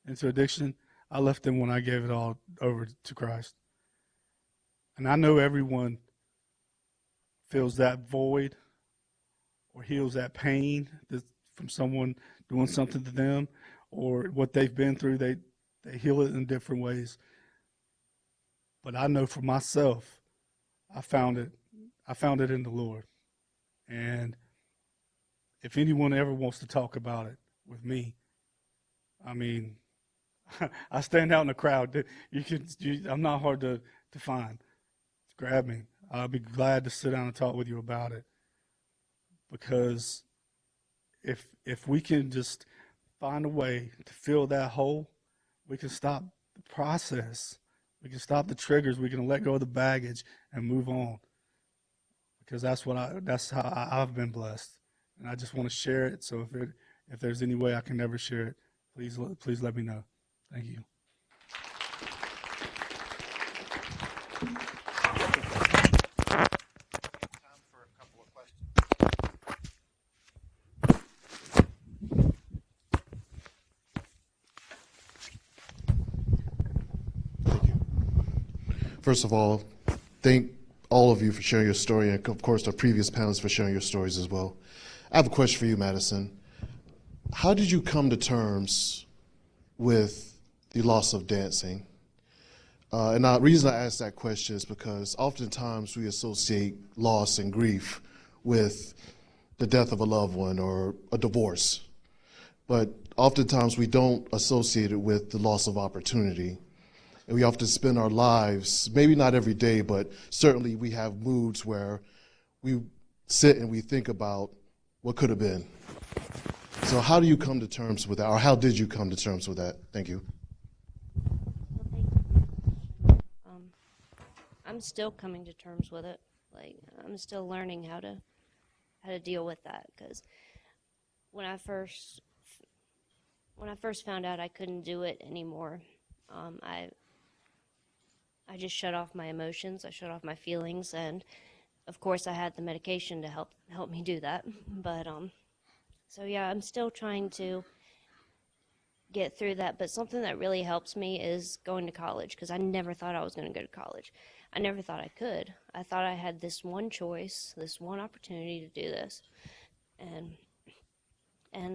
into addiction. I left them when I gave it all over to Christ. And I know everyone feels that void or heals that pain from someone doing something to them, or what they've been through, they heal it in different ways. But I know for myself, I found it in the Lord. And if anyone ever wants to talk about it with me, I mean, I stand out in the crowd. I'm not hard to find. Grab me. I'll be glad to sit down and talk with you about it. Because if we can just find a way to fill that hole, we can stop the process. We can stop the triggers. We can let go of the baggage and move on. Because that's how I've been blessed, and I just want to share it. So if there's any way I can ever share it, please let me know. Thank you. Time for a couple of questions. Thank you. First of all, thank all of you for sharing your story, and of course the previous panelists for sharing your stories as well. I have a question for you, Madison. How did you come to terms with the loss of dancing? And the reason I ask that question is because oftentimes we associate loss and grief with the death of a loved one or a divorce. But oftentimes we don't associate it with the loss of opportunity. And we often spend our lives, maybe not every day, but certainly we have moods where we sit and we think about what could have been. So how do you come to terms with that, or how did you come to terms with that? Thank you. Well, thank you. I'm still coming to terms with it. Like, I'm still learning how to deal with that, because when I first when I first found out I couldn't do it anymore, I just shut off my emotions. I shut off my feelings, and of course, I had the medication to help me do that. But so yeah, I'm still trying to get through that. But something that really helps me is going to college, because I never thought I was going to go to college. I never thought I could. I thought I had this one choice, this one opportunity to do this, and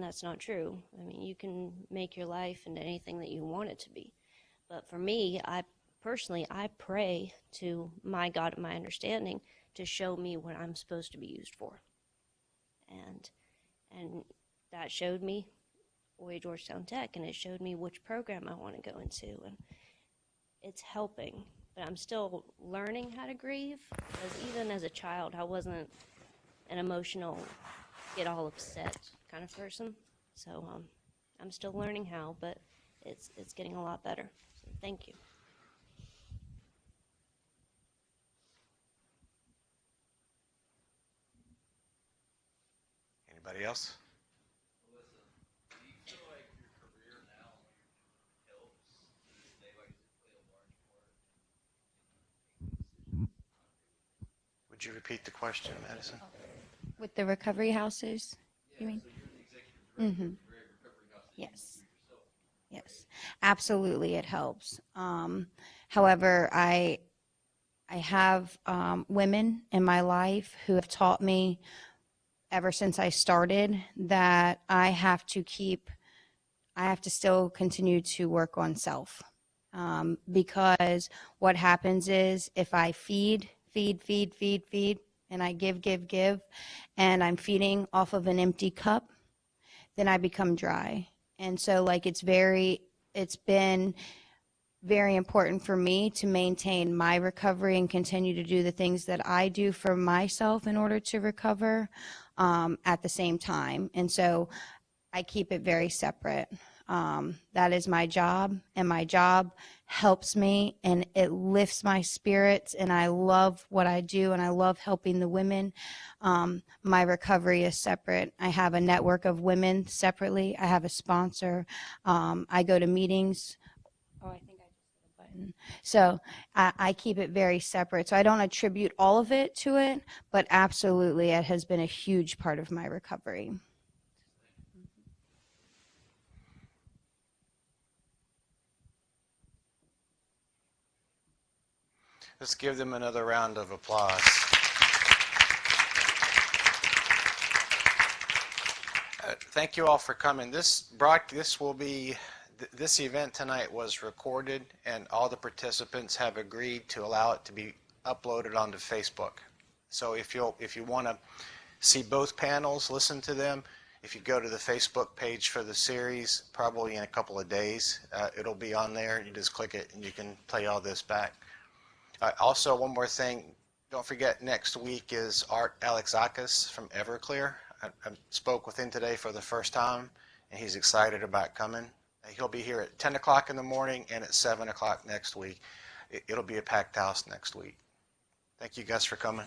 that's not true. I mean, you can make your life into anything that you want it to be. But for me, personally, I pray to my God and my understanding to show me what I'm supposed to be used for. And that showed me Horry-Georgetown Tech, and it showed me which program I want to go into, and it's helping. But I'm still learning how to grieve, because even as a child, I wasn't an emotional, get all upset kind of person. So I'm still learning how, but it's getting a lot better. So thank you. Anybody else? Would you repeat the question, Madison? With the recovery houses, you mean? Mm-hmm. Yes. Yes. Absolutely, it helps. However, I have women in my life who have taught me ever since I started that I have to still continue to work on self. Because what happens is if I feed, and I give, and I'm feeding off of an empty cup, then I become dry. And so it's been very important for me to maintain my recovery and continue to do the things that I do for myself in order to recover at the same time. And so I keep it very separate. That is my job, and my job helps me, and it lifts my spirits, and I love what I do, and I love helping the women. My recovery is separate. I have a network of women separately. I have a sponsor. I go to meetings. Oh, I think I just hit a button. So I keep it very separate. So I don't attribute all of it to it, but absolutely it has been a huge part of my recovery. Let's give them another round of applause. Thank you all for coming. This event tonight was recorded, and all the participants have agreed to allow it to be uploaded onto Facebook. So if you want to see both panels, listen to them, if you go to the Facebook page for the series, probably in a couple of days, it'll be on there. You just click it and you can play all this back. Also, one more thing, don't forget next week is Art Alexakis from Everclear. I spoke with him today for the first time, and he's excited about coming. He'll be here at 10 o'clock in the morning and at 7 o'clock next week. It'll be a packed house next week. Thank you guys for coming.